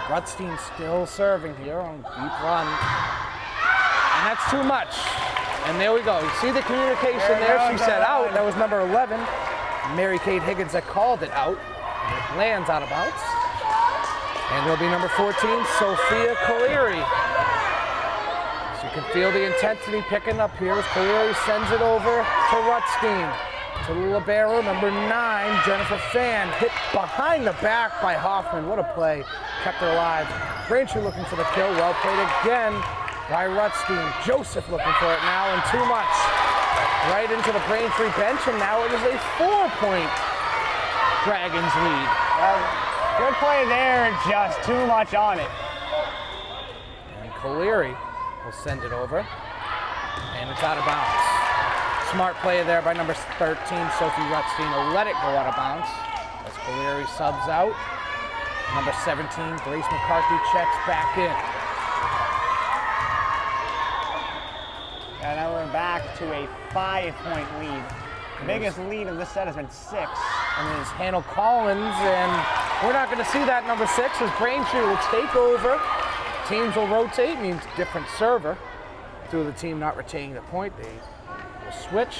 Rutstein still serving here on a deep run. And that's too much. And there we go. You see the communication there. She said out. That was number 11, Mary Kate Higgins, that called it out. And it lands out of bounds. And it'll be number 14, Sophia Caleri. So you can feel the intensity picking up here as Caleri sends it over to Rutstein. to the libero, number 9, Jennifer Fan, hit behind the back by Hoffman. What a play, kept her alive. Braintree looking for the kill, well played again by Rutstein. Joseph looking for it now, and too much. Right into the Braintree bench, and now it is a 4-point Dragons lead. Good play there, just too much on it. And Colery will send it over, and it's out of bounds. Smart play there by number 13, Sophie Rutstein, to let it go out of bounds as Colery subs out. Number 17, Grace McCarthy checks back in. And now we're back to a 5-point lead. The biggest lead of this set has been 6. And it's Hannah Collins, and we're not going to see that number 6 as Braintree will take over. Teams will rotate, means different server. Due to the team not retaining the point, they will switch,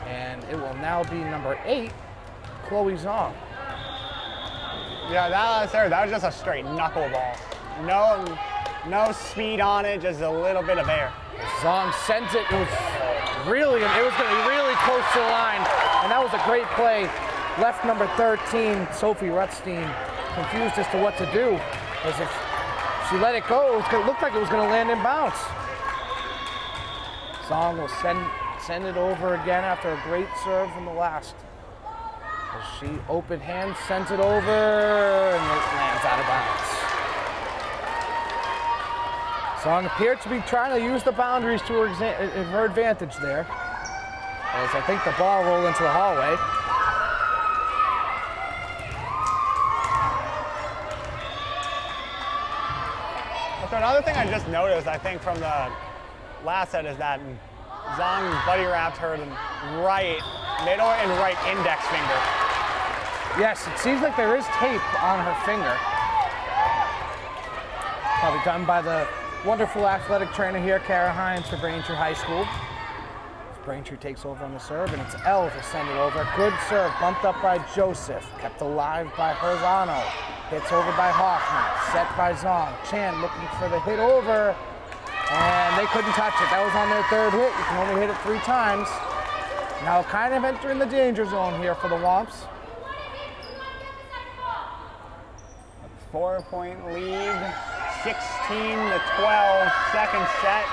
and it will now be number 8, Chloe Zong. Yeah, that was just a straight knuckleball. No speed on it, just a little bit of air. Zong sends it. It was going to be really close to the line, and that was a great play. Left number 13, Sophie Rutstein, confused as to what to do, as if she let it go, it looked like it was going to land in bounds. Zong will send it over again after a great serve from the last. As she open hand sends it over, and it lands out of bounds. Zong appeared to be trying to use the boundaries to her advantage there, as I think the ball rolled into the hallway. So another thing I just noticed, I think, from the last set is that Zong buddy wrapped her right middle and right index finger. Yes, it seems like there is tape on her finger. Probably done by the wonderful athletic trainer here, Kara Hines for Braintree High School. Braintree takes over on the serve, and it's Elle to send it over. Good serve, bumped up by Joseph, kept alive by Herzano. Hits over by Hoffman, set by Zong. Chan looking for the hit over, and they couldn't touch it. That was on their 3rd hit. You can only hit it 3 times. Now kind of entering the danger zone here for the Womps. 4-point lead, 16-12, second set.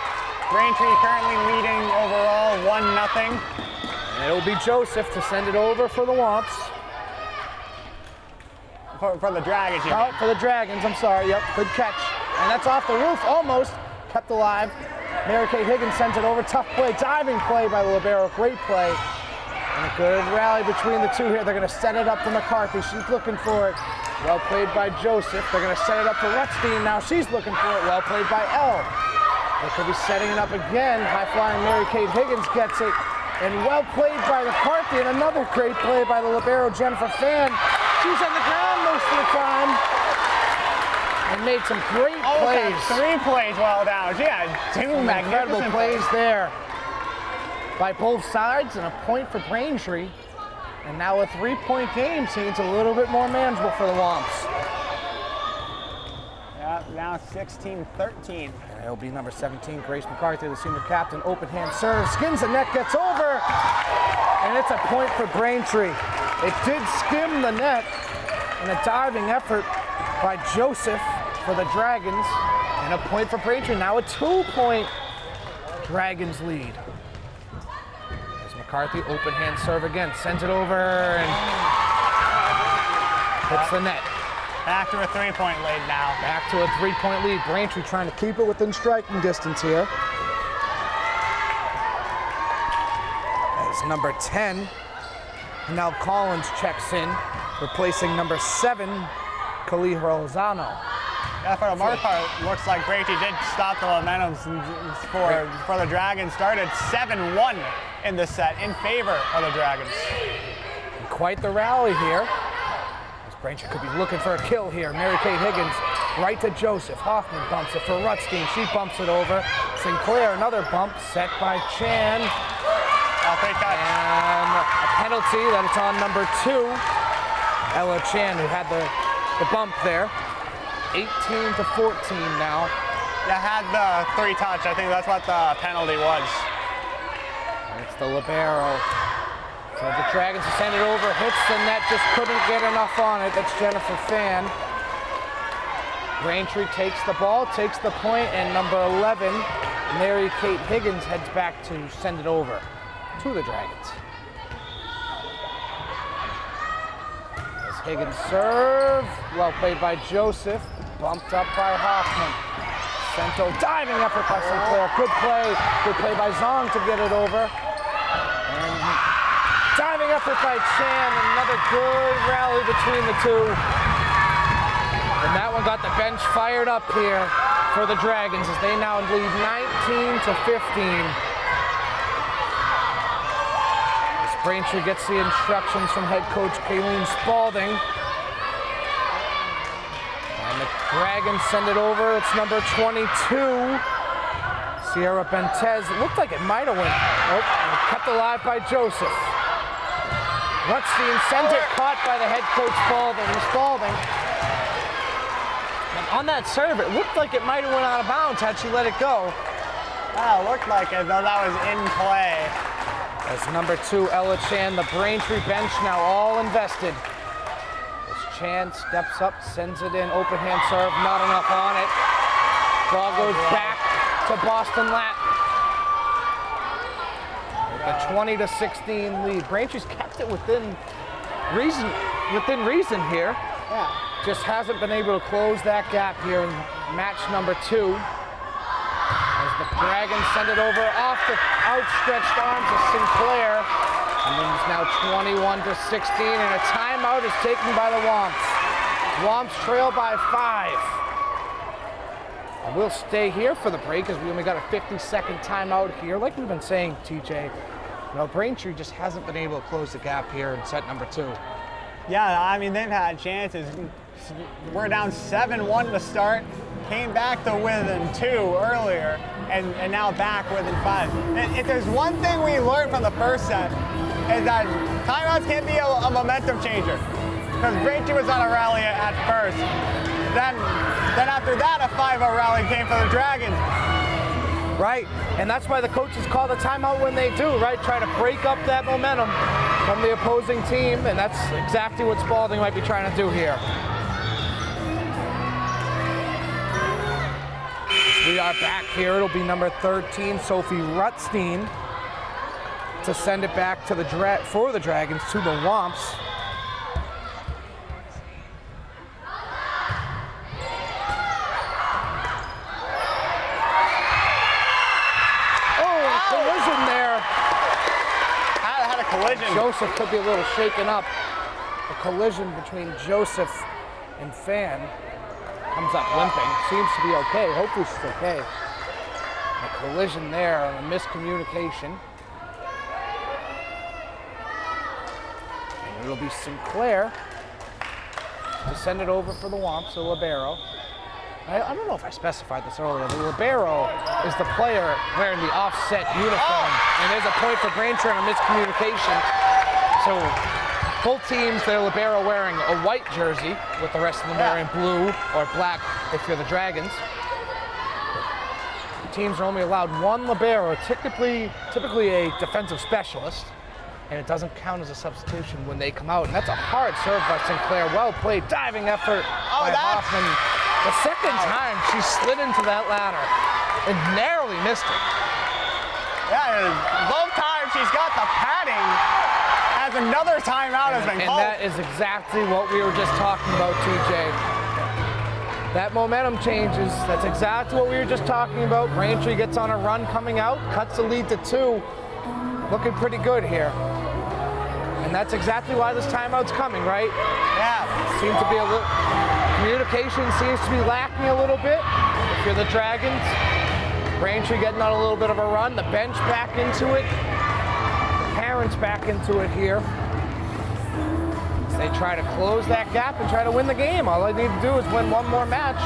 Braintree currently leading overall 1-0. And it'll be Joseph to send it over for the Womps. For the Dragons, you Oh, for the Dragons, I'm sorry, yep, good catch. And that's off the roof, almost, kept alive. Mary-Kate Higgins sends it over, tough play, diving play by the libero, great play. And a good rally between the two here. They're gonna set it up for McCarthy, she's looking for it. Well played by Joseph. They're gonna set it up for Rutstein now, she's looking for it, well played by Elle. They could be setting it up again, high-flying Mary-Kate Higgins gets it. And well played by McCarthy, and another great play by the libero, Jennifer Fan. She's on the ground most of the time and made some great plays. 3 plays well down. She had 2 Incredible plays there by both sides, and a point for Braintree. And now a 3-point game seems a little bit more manageable for the Womps. Yeah, now 16-13. And it'll be number 17, Grace McCarthy, the senior captain. Open hand serve, skins the net, gets over, and it's a point for Braintree. It did skim the net in a diving effort by Joseph for the Dragons, and a point for Braintree. Now a 2-point Dragons lead. As McCarthy, open hand serve again, sends it over and hits the net. Back to a 3-point lead now. Back to a 3-point lead. Braintree trying to keep it within striking distance here. As number 10, now Collins checks in, replacing number 7, Kali Herzano. Yeah, for the most part, looks like Braintree did stop the momentum for the Dragons. Started 7-1 in this set in favor of the Dragons. And quite the rally here. As Braintree could be looking for a kill here. Mary-Kate Higgins right to Joseph. Hoffman bumps it for Rutstein. She bumps it over. Sinclair, another bump set by Chan. And a penalty that it's on number 2, Ella Chan, who had the bump there. 18-14 now. Yeah, had the 3 touch. I think that's what the penalty was. And it's the libero, So the Dragons send it over, hits the net, just couldn't get enough on it. That's Jennifer Fan. Braintree takes the ball, takes the point, and number 11, Mary Kate Higgins, heads back to send it over to the Dragons. As Higgins serve, well played by Joseph, bumped up by Hoffman. Cento diving effort by Sinclair, good play by Zong to get it over. And diving effort by Chan, another good rally between the two. And that one got the bench fired up here for the Dragons as they now lead 19-15. As Braintree gets the instructions from head coach Kayleen Spalding. And the Dragons send it over. It's number 22, Sierra Bentez. It looked like it might have went. Oh, kept alive by Joseph. Rutstein sends it, caught by the head coach Spalding. And on that serve, it looked like it might have went out of bounds had she let it go. Ah, looked like it, though that was in play. As number 2, Ella Chan, the Braintree bench now all invested. As Chan steps up, sends it in, open hand serve, not enough on it. Ball goes back to Boston Latin. With a 20-16 lead. Braintree's kept it within reason here. Yeah. Just hasn't been able to close that gap here in match number 2. As the Dragons send it over off the outstretched arms of Sinclair. And then it's now 21-16, and a timeout is taken by the Womps. Womps trail by 5. And we'll stay here for the break as we only got a 50-second timeout here. Like we've been saying, TJ, Braintree just hasn't been able to close the gap here in set number 2. Yeah, I mean, they've had chances. We're down 7-1 to start. Came back to within 2 earlier, and now back within 5. And if there's one thing we learned from the first set, is that timeouts can be a momentum changer. Because Braintree was on a rally at first. Then after that, a 5-0 rally came for the Dragons. Right, and that's why the coaches call the timeout when they do, right? Try to break up that momentum from the opposing team, and that's exactly what Spalding might be trying to do here. We are back here. It'll be number 13, Sophie Rutstein, to send it back to for the Dragons to the Womps. Collision there. Had a collision. Joseph could be a little shaken up. A collision between Joseph and Fan. Comes up limping. Seems to be okay. Hopefully she's okay. A collision there, a miscommunication. And it'll be Sinclair to send it over for the Womps, the libero. I don't know if I specified this earlier. The libero is the player wearing the offset uniform. And there's a point for Braintree on a miscommunication. So both teams, their libero wearing a white jersey with the rest of them wearing blue or black if you're the Dragons. Teams are only allowed 1 libero, typically a defensive specialist. And it doesn't count as a substitution when they come out. And that's a hard serve by Sinclair. Well played, diving effort by Hoffman. The second time she slid into that ladder and narrowly missed it. Yeah, both times she's got the padding as another timeout has been called. And that is exactly what we were just talking about, TJ. That momentum changes. That's exactly what we were just talking about. Braintree gets on a run coming out, cuts the lead to 2. Looking pretty good here. And that's exactly why this timeout's coming, right? Yeah. Seems to be a little... Communication seems to be lacking a little bit. If you're the Dragons, Braintree getting on a little bit of a run. The bench back into it. The parents back into it here. As they try to close that gap and try to win the game. All they need to do is win one more match.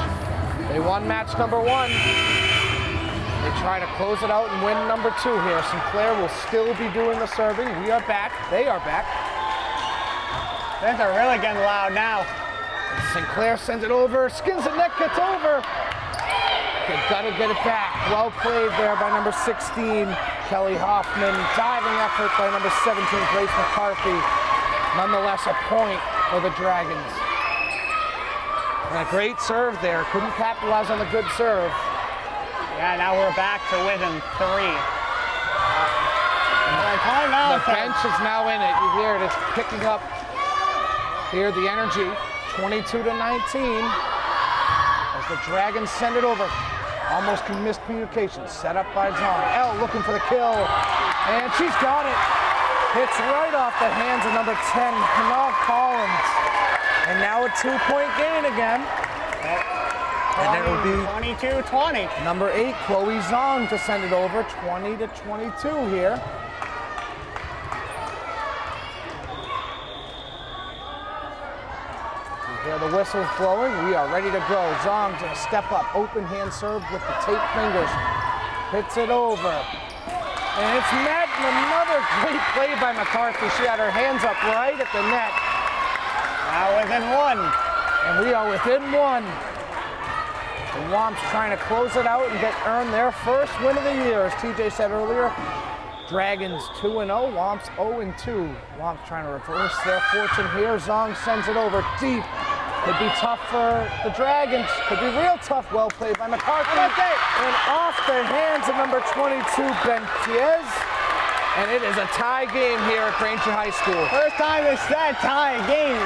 They won match number 1. They try to close it out and win number 2 here. Sinclair will still be doing the serving. We are back. They are back. Things are really getting loud now. Sinclair sends it over, skins the net, gets over. They've got to get it back. Well played there by number 16, Kelly Hoffman. Diving effort by number 17, Grace McCarthy. Nonetheless, a point for the Dragons. And a great serve there. Couldn't capitalize on the good serve. Yeah, now we're back to within 3. The bench is now in it. You hear it. It's picking up here the energy. 22-19 as the Dragons send it over. Almost miscommunication. Set up by Zong. Elle looking for the kill. And she's got it. Hits right off the hands of number 10, Hannah Collins. And now a 2-point gain again. And it will be 22-20. number 8, Chloe Zong to send it over. 20-22 here. Hear the whistles blowing. We are ready to go. Zong's gonna step up. Open hand serve with the taped fingers. Hits it over. And it's met. Another great play by McCarthy. She had her hands up right at the net. Now within 1. And we are within 1. The Womps trying to close it out and earn their first win of the year. As TJ said earlier, Dragons 2-0, Womps 0-2. Womps trying to reverse their fortune here. Zong sends it over deep. Could be tough for the Dragons. Could be real tough. Well played by McCarthy. And off the hands of number 22, Bentiez. And it is a tie game here at Braintree High School. First time this set tie game.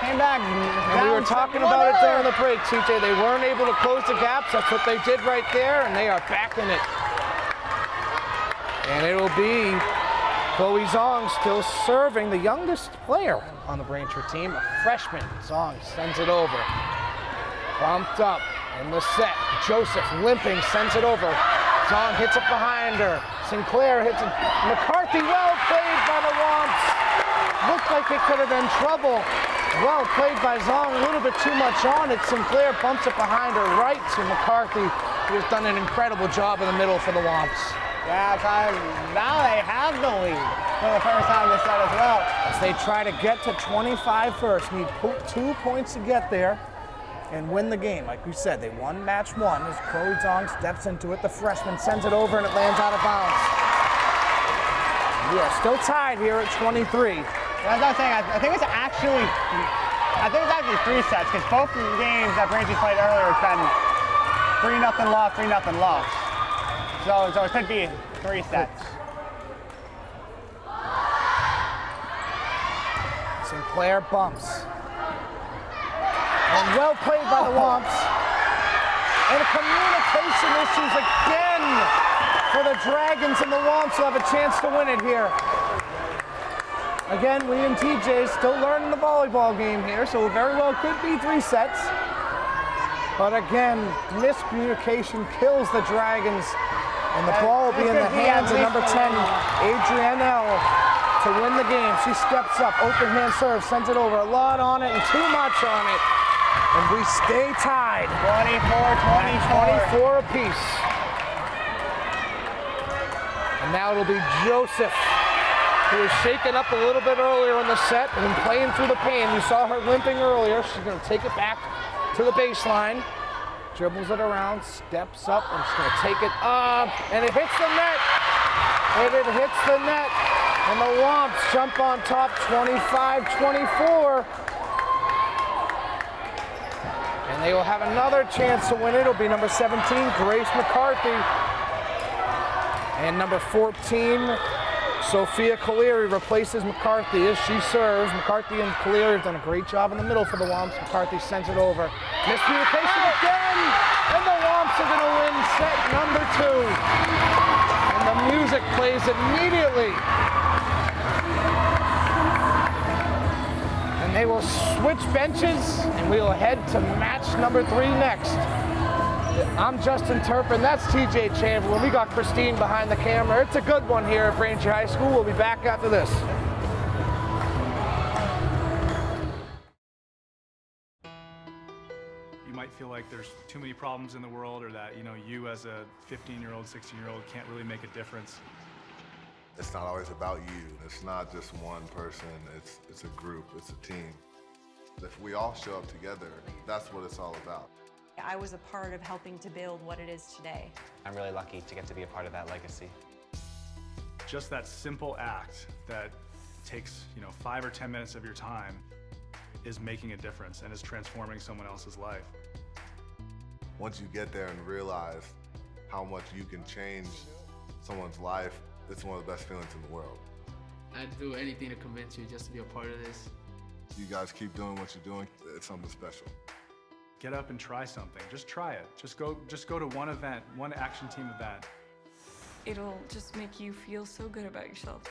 Came back. And we were talking about it there in the break, TJ. They weren't able to close the gaps. That's what they did right there, and they are back in it. And it'll be Chloe Zong still serving, the youngest player on the Braintree team, a freshman. Zong sends it over. Bumped up in the set. Joseph limping, sends it over. Zong hits it behind her. Sinclair hits it. McCarthy, well played by the Womps. Looked like it could have been trouble. Well played by Zong, a little bit too much on it. Sinclair bumps it behind her right to McCarthy, who has done an incredible job in the middle for the Womps. Yeah, now they have the lead for the first time this set as well. As they try to get to 25 first, need 2 points to get there and win the game. Like we said, they won match 1 as Chloe Zong steps into it. The freshman sends it over and it lands out of bounds. We are still tied here at 23. As I was saying, I think it's actually 3 sets because both games that Braintree played earlier it's been 3-0 loss, 3-0 loss. So it could be 3 sets. Sinclair bumps. And well played by the Womps. And communication issues again for the Dragons, and the Womps will have a chance to win it here. Again, we and TJ still learning the volleyball game here, so it very well could be 3 sets. But again, miscommunication kills the Dragons. And the ball will be in the hands of number 10, Adrienne Elle, to win the game. She steps up, open hand serve, sends it over. A lot on it and too much on it. And we stay tied. 24 apiece. And now it'll be Joseph, who was shaken up a little bit earlier in the set and playing through the pain. You saw her limping earlier. She's going to take it back to the baseline. Dribbles it around, steps up, and she's gonna take it up, and it hits the net. And it hits the net. And the Womps jump on top, 25-24. And they will have another chance to win it. It'll be number 17, Grace McCarthy. And number 14, Sophia Caleri replaces McCarthy as she serves. McCarthy and Caleri have done a great job in the middle for the Womps. McCarthy sends it over. Miscommunication again! And the Womps are going to win set number 2. And the music plays immediately. And they will switch benches, and we will head to match number 3 next. I'm Justin Turpin, that's TJ Chamberlain. We got Christine behind the camera. It's a good one here at Braintree High School. We'll be back after this. You might feel like there's too many problems in the world, or that, you as a 15-year-old, 16-year-old can't really make a difference. It's not always about you. It's not just one person. It's a group. It's a team. If we all show up together, that's what it's all about. I was a part of helping to build what it is today. I'm really lucky to get to be a part of that legacy. Just that simple act that takes 5 or 10 minutes of your time is making a difference and is transforming someone else's life. Once you get there and realize how much you can change someone's life, it's one of the best feelings in the world. I'd do anything to convince you just to be a part of this. You guys keep doing what you're doing, it's something special. Get up and try something. Just try it. Just go to one event, one action team event. It'll just make you feel so good about yourself.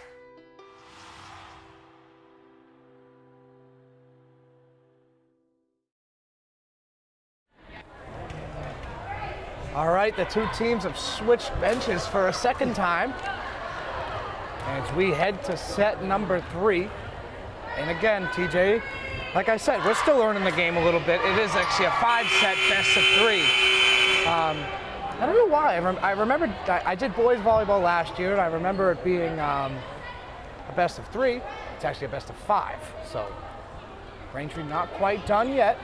All right, the two teams have switched benches for a second time as we head to set number 3. And again, TJ, like I said, we're still learning the game a little bit. It is actually a 5-set best of 3. I don't know why. I remember I did boys volleyball last year, and I remember it being a best of 3. It's actually a best of 5. So Braintree not quite done yet.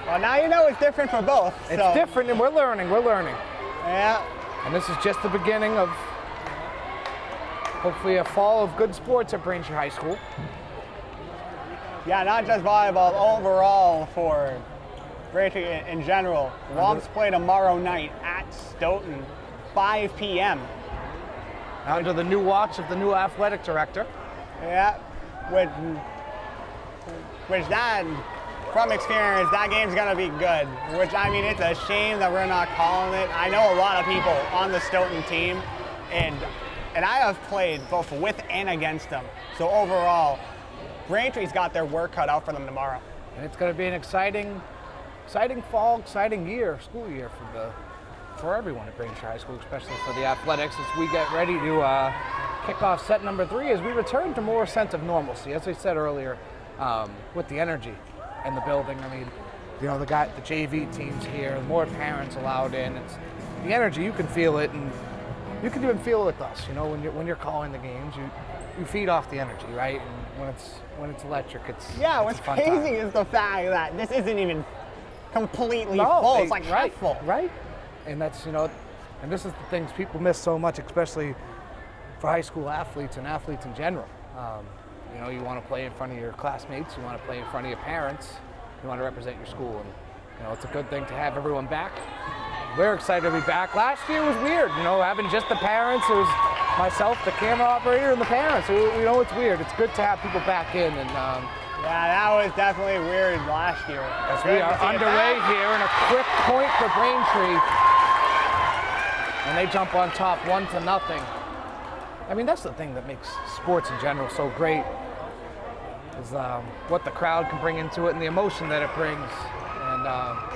Well, now you know it's different for both. It's different, and we're learning. Yeah. And this is just the beginning of hopefully a fall of good sports at Braintree High School. Yeah, not just volleyball, overall for Braintree in general. Woms play tomorrow night at Stoughton, 5 p.m. Under the new watch of the new athletic director. Yeah, which that, from experience, that game's gonna be good. Which, I mean, it's a shame that we're not calling it. I know a lot of people on the Stoughton team, and I have played both with and against them. So overall, Braintree's got their work cut out for them tomorrow. And it's going to be an exciting fall, exciting school year for everyone at Braintree High School, especially for the athletics, as we get ready to kick off set number 3 as we return to more sense of normalcy. As I said earlier, with the energy in the building. I mean, the JV teams here, more parents allowed in. It's the energy, you can feel it, and you can even feel it with us. When you're calling the games, you feed off the energy, right? And when it's electric, it's what's a fun crazy time. is the fact that this isn't even completely full. It's like half full. Right. And that's and this is the things people miss so much, especially for high school athletes and athletes in general. You want to play in front of your classmates, you want to play in front of your parents, you want to represent your school, and it's a good thing to have everyone back. We're excited to be back. Last year was weird, having just the parents. It was myself, the camera operator, and the parents. It's weird. It's good to have people back in. And yeah, that was definitely weird last year. As we are underway here, and a quick point for Braintree, and they jump on top 1-0. I mean, that's the thing that makes sports in general so great, is what the crowd can bring into it and the emotion that it brings. And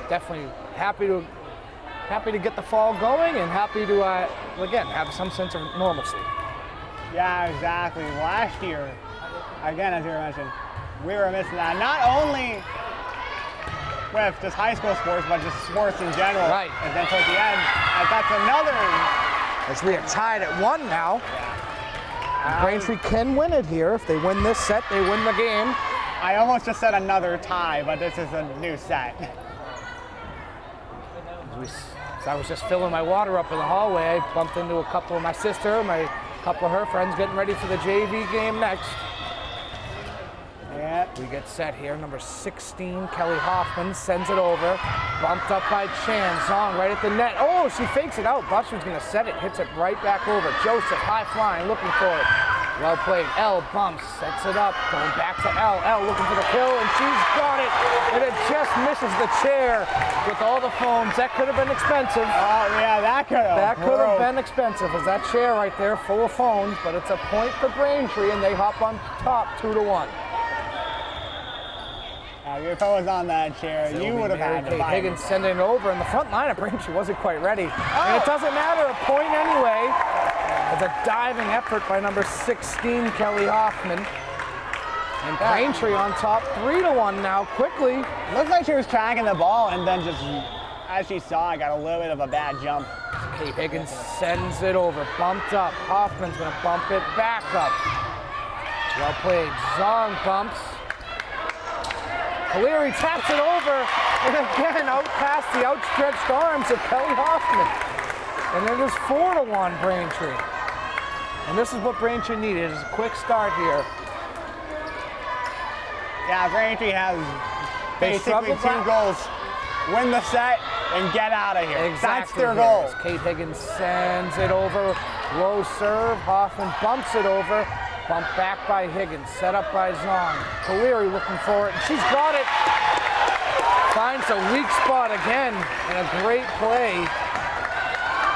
definitely happy to get the fall going, and happy to, again, have some sense of normalcy. Yeah, exactly. Last year, again, as you mentioned, we were missing that. Not only with just high school sports, but just sports in general. Right. And then towards the end, that's another. As we are tied at 1 now. And Braintree can win it here. If they win this set, they win the game. I almost just said another tie, but this is a new set. I was just filling my water up in the hallway. I bumped into a couple of my sister, couple of her friends getting ready for the JV game next. Yeah. We get set here. Number 16, Kelly Hoffman sends it over. Bumped up by Chan. Zong right at the net. Oh, she fakes it out. Thought she was going to set it. Hits it right back over. Joseph, high flying, looking for it. Well played. L bumps, sets it up. Going back to L. L looking for the kill, and she's got it. And it just misses the chair with all the foams. That could have been expensive. Oh, yeah, that could have. That could have been expensive, as that chair right there full of foams, but it's a point for Braintree, and they hop on top 2-1. If I was on that chair, you would have had to buy it. Higgins sending it over, and the front line of Braintree wasn't quite ready. And it doesn't matter, a point anyway. It's a diving effort by number 16, Kelly Hoffman. And Braintree on top 3-1 now, quickly. Looks like she was tracking the ball, and then just, as she saw, I got a little bit of a bad jump. Kate Higgins sends it over, bumped up. Hoffman's gonna bump it back up. Well played, Zong bumps. O'Leary taps it over, And again, out past the outstretched arms of Kelly Hoffman. And it is 4-1 Braintree. And this is what Braintree needed, is a quick start here. Yeah, Braintree has They basically struggled 2 back. goals. Win the set and get out of here. Exactly. That's their here. goal. As Kate Higgins sends it over. Low serve. Hoffman bumps it over. Bumped back by Higgins. Set up by Zong. Kaleri looking for it. And she's got it. Finds a weak spot again. And a great play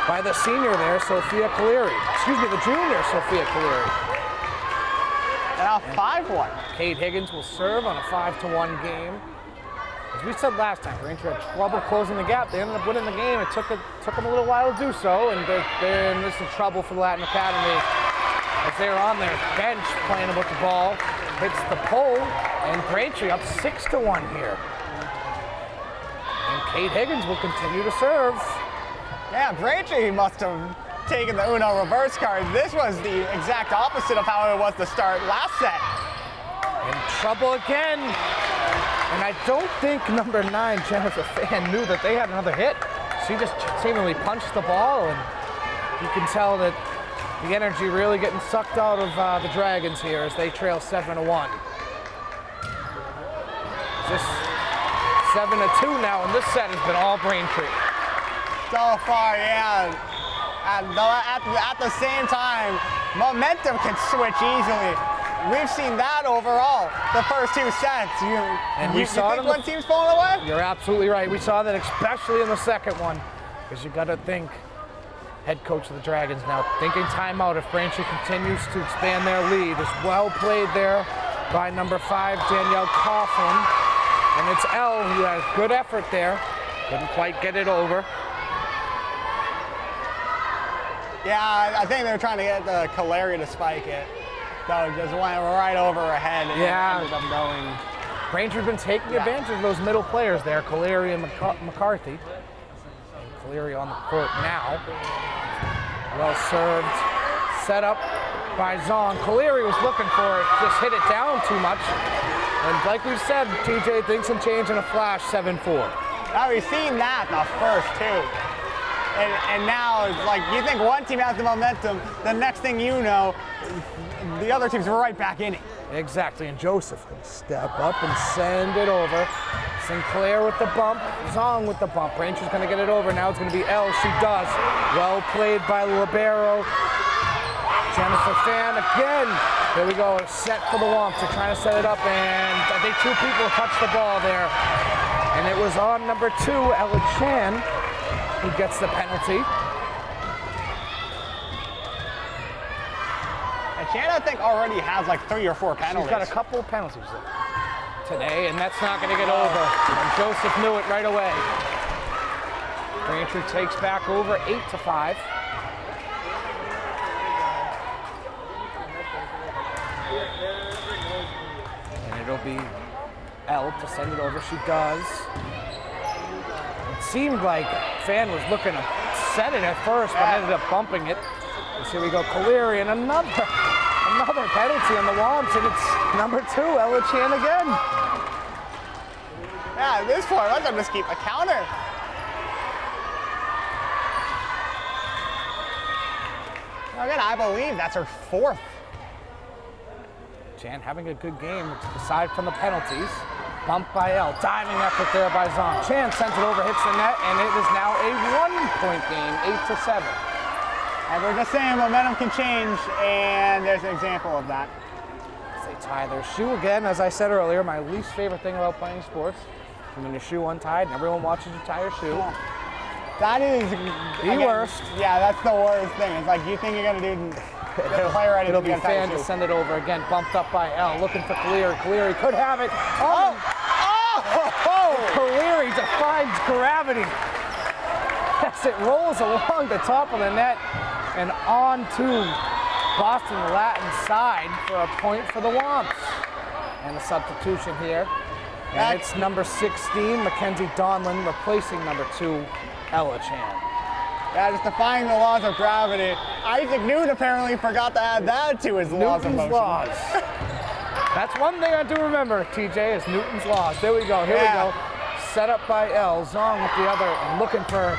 by the senior there, Sophia Kaleri. Excuse me, the junior, Sophia Kaleri. And now 5-1. Kate Higgins will serve on a 5-1 game. As we said last time, Braintree had trouble closing the gap. They ended up winning the game. It took them a little while to do so, and they're in this is trouble for the Latin Academy as they're on their bench playing with the ball. Hits the pole, and Braintree up 6-1 here. And Kate Higgins will continue to serve. Yeah, Braintree must have taken the Uno reverse card. This was the exact opposite of how it was to start last set. In trouble again. And I don't think number 9, Jennifer Fan, knew that they had another hit. She just seemingly punched the ball, and you can tell that the energy really getting sucked out of the Dragons here as they trail 7-1. This 7-2 now, and this set has been all Braintree. So far, yeah. At the same time, momentum can switch easily. We've seen that overall, the first 2 sets. You think one team's pulling away? You're absolutely right. We saw that especially in the second one, because you got to think, head coach of the Dragons now thinking timeout if Braintree continues to expand their lead. It's well played there by number 5, Danielle Coughlin. And it's Elle who has good effort there. Couldn't quite get it over. Yeah, I think they were trying to get the Kaleri to spike it. So just went right over her head and ended up going. Braintree's been taking advantage of those middle players there, Kaleri and McCarthy. And Kaleri on the court now. Well served. Set up by Zong. Kaleri was looking for it, just hit it down too much. And like we said, TJ, things can change in a flash, 7-4. Now we've seen that the first 2. And now it's like you think one team has the momentum, the next thing you know, the other team's right back in it. Exactly, and Joseph can step up and send it over. Sinclair with the bump, Zong with the bump. Braintree's gonna get it over, now it's gonna be Elle, she does. Well played by Libero. Jennifer Fan again. There we go, set for the Womps. They're trying to set it up, and I think 2 people touched the ball there. And it was on number 2, Ella Chan, who gets the penalty. And Chan, I think, already has like 3 or 4 penalties. She's got a couple of penalties today, and that's not going to get over. And Joseph knew it right away. Braintree takes back over 8-5. And it'll be Elle to send it over. She does. It seemed like Fan was looking to set it at first, but ended up bumping it. So here we go, Kaleri, and another penalty on the Womps, and it's number 2, Ella Chan again. Yeah, at this point, let them just keep a counter. Again, I believe that's her 4th. Chan having a good game, aside from the penalties. Bumped by Elle, diving effort there by Zong. Chan sends it over, hits the net, and it is now a 1-point game, 8-7. And we're just saying momentum can change, and there's an example of that. They tie their shoe again, as I said earlier, my least favorite thing about playing sports. When your shoe untied and everyone watches you tie your shoe. Yeah. That is the worst. Yeah, that's the worst thing. It's like you think you're gonna do the player ready. It'll be Fan to send it over again, bumped up by Elle, looking for Kaleri. Kaleri could have it. Oh! Kaleri defies gravity as it rolls along the top of the net and on to Boston Latin side for a point for the Womps. And a substitution here. And it's number 16, Mackenzie Donlin, replacing number 2, Ella Chan. Yeah, just defying the laws of gravity. Isaac Newton apparently forgot to add that to his laws of motion. Laws. That's one thing I do remember, TJ, is Newton's laws. There we go, here we go. set up by L. Zong with the other, and looking for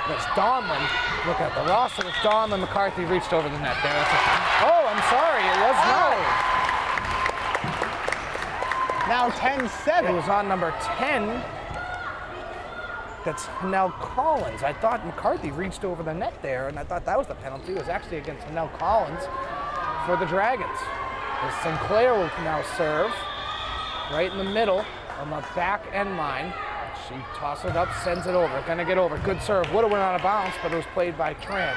that's Donlin. Look at the roster with Donlin. McCarthy reached over the net there. Oh, I'm sorry, it was not. Now 10-7. It was on number 10. That's Hanel Collins. I thought McCarthy reached over the net there, and I thought that was the penalty. It was actually against Hanel Collins for the Dragons. As Sinclair will now serve right in the middle on the back end line. She tosses it up, sends it over. Gonna get over. Good serve. Would have went out of bounds, but it was played by Tran.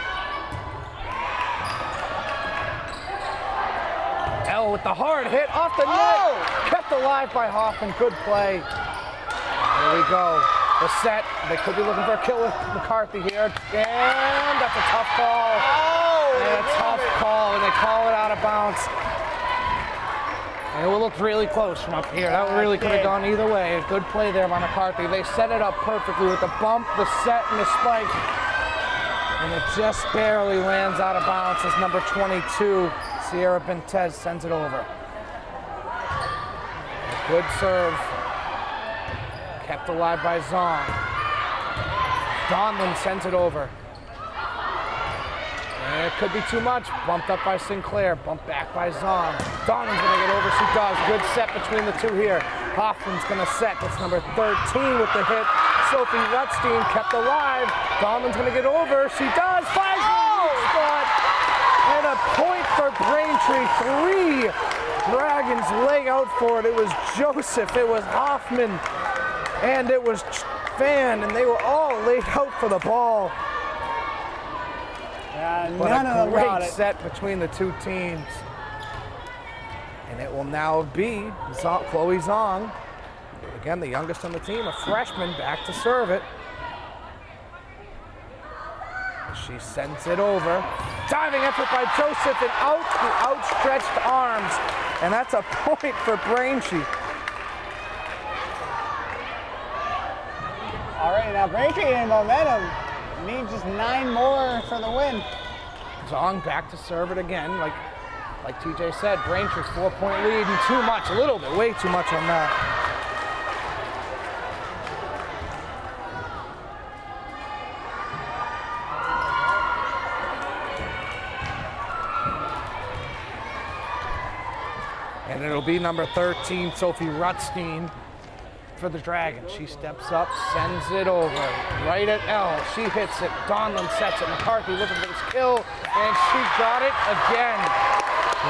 L with the hard hit off the net. Kept alive by Hoffman. Good play. There we go. The set. They could be looking for a kill with McCarthy here. And that's a tough call. And a tough call, and they call it out of bounds. And it will look really close from up here. That really could have gone either way. A good play there by McCarthy. They set it up perfectly with the bump, the set, and the spike. And it just barely lands out of bounds as number 22, Sierra Bentez, sends it over. Good serve. Kept alive by Zong. Donlin sends it over. And it could be too much. Bumped up by Sinclair. Bumped back by Zong. Donlin's going to get over. She does. Good set between the two here. Hoffman's going to set. That's number 13 with the hit. Sophie Rutstein kept alive. Donlin's going to get over. She does. Fires the spot. And a point for Braintree. 3 Dragons lay out for it. It was Joseph. It was Hoffman. And it was Fan. And they were all laid out for the ball. But None a of them got great it. set between the two teams. And it will now be Chloe Zong, again the youngest on the team, a freshman, back to serve it. She sends it over. Diving effort by Joseph and out the outstretched arms. And that's a point for Braintree. All right, now Braintree in momentum. Need just 9 more for the win. Zong back to serve it again. Like TJ said, Braintree's 4-point lead and too much, a little bit, way too much on that. And it'll be number 13, Sophie Rutstein, for the Dragons. She steps up, sends it over, right at L. She hits it, Donlin sets it, McCarthy looking for this kill, and she got it again.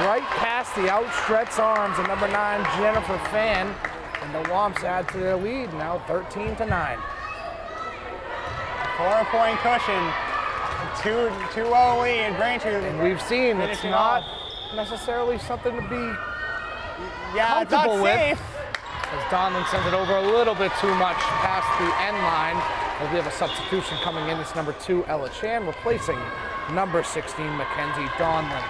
Right past the outstretched arms of number 9, Jennifer Fan, and the Womps add to their lead, now 13-9. 4-point cushion, 2-0 lead, Braintree. And we've seen it's finishing not off. necessarily something to be Yeah, it's not comfortable with. safe. As Donlin sends it over a little bit too much past the end line. As we have a substitution coming in. It's number 2, Ella Chan, replacing number 16, Mackenzie Donlin.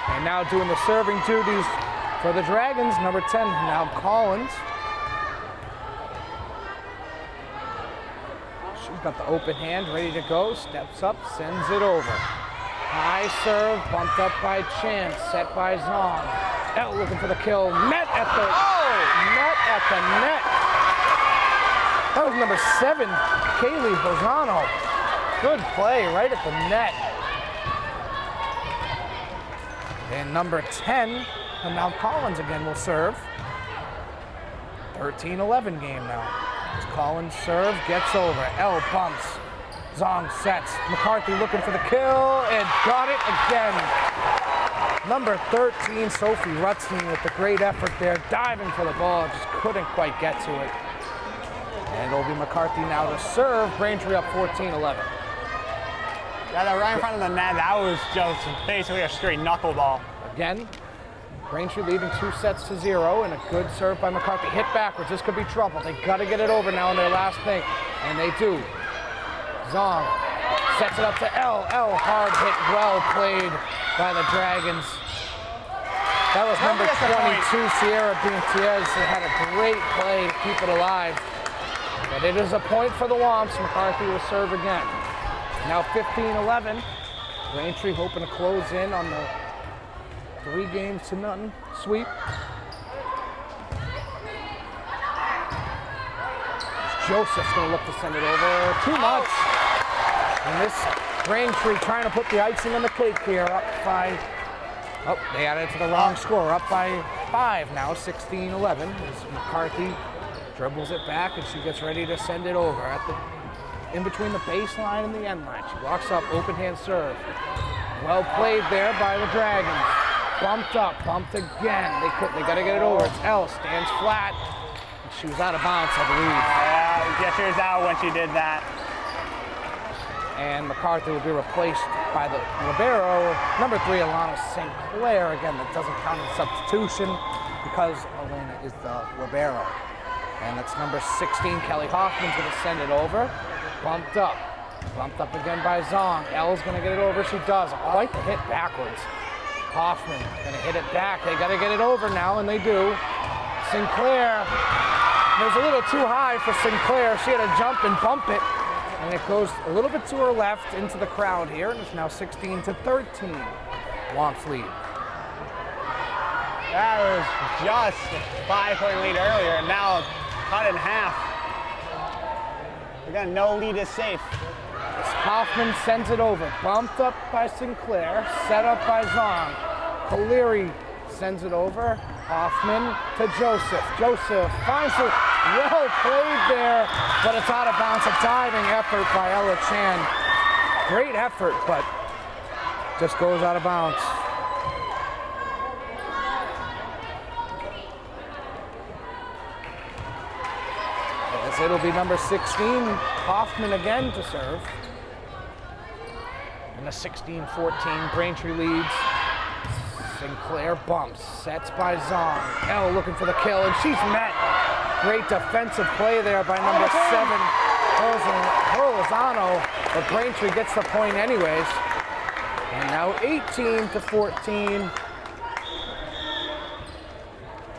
And now doing the serving duties for the Dragons, number 10, now Collins. She's got the open hand, ready to go. Steps up, sends it over. High serve, bumped up by Chan, set by Zong. L looking for the kill, met at the net. That was number 7, Kaylee Bozano. Good play right at the net. And number 10, and now Collins again will serve. 13-11 game now. As Collins serve, gets over. L bumps. Zong sets. McCarthy looking for the kill and got it again. Number 13, Sophie Rutstein with the great effort there, diving for the ball, just couldn't quite get to it. And it'll be McCarthy now to serve. Braintree up 14-11. Yeah, that right in front of the net, that was just basically a straight knuckleball. Again, Braintree leading 2-0, and a good serve by McCarthy. Hit backwards, this could be trouble. They gotta get it over now in their last thing, and they do. Zong sets it up to L. L hard hit, well played by the Dragons. That was number 22, Sierra Bentez, who had a great play to keep it alive. But it is a point for the Womps. McCarthy will serve again. Now 15-11. Braintree hoping to close in on the 3-0 sweep. Joseph's gonna look to send it over. Too much. And this Braintree trying to put the icing on the cake here, up by, oh, they added it to the wrong score, up by 5 now, 16-11, as McCarthy dribbles it back and she gets ready to send it over at the, in between the baseline and the end line. She walks up, open hand serve. Well played there by the Dragons. Bumped up, bumped again. They gotta get it over. It's Elle, stands flat. And she was out of bounds, I believe. Yeah, she was out when she did that. And McCarthy will be replaced by the libero, number 3, Alana St. Clair. Again, that doesn't count as substitution because Elena is the libero. And that's number 16, Kelly Hoffman's gonna send it over. Bumped up again by Zong. Elle's gonna get it over, she does. Quite the hit backwards. Hoffman gonna hit it back. They gotta get it over now, and they do. Sinclair, it was a little too high for Sinclair. She had to jump and bump it. And it goes a little bit to her left into the crowd here, and it's now 16-13. Womps lead. That was just a 5-point lead earlier, and now cut in half. Again, no lead is safe. Hoffman sends it over, bumped up by Sinclair, set up by Zong. Kaleri sends it over. Hoffman to Joseph. Joseph finds it. Well played there, but it's out of bounds. A diving effort by Ella Chan. Great effort, but just goes out of bounds. As it'll be number 16, Hoffman again to serve. And the 16-14 Braintree leads. Sinclair bumps, sets by Zong. Elle looking for the kill, and she's met. Great defensive play there by number 7, Lozano, but Braintree gets the point anyways. And now 18-14.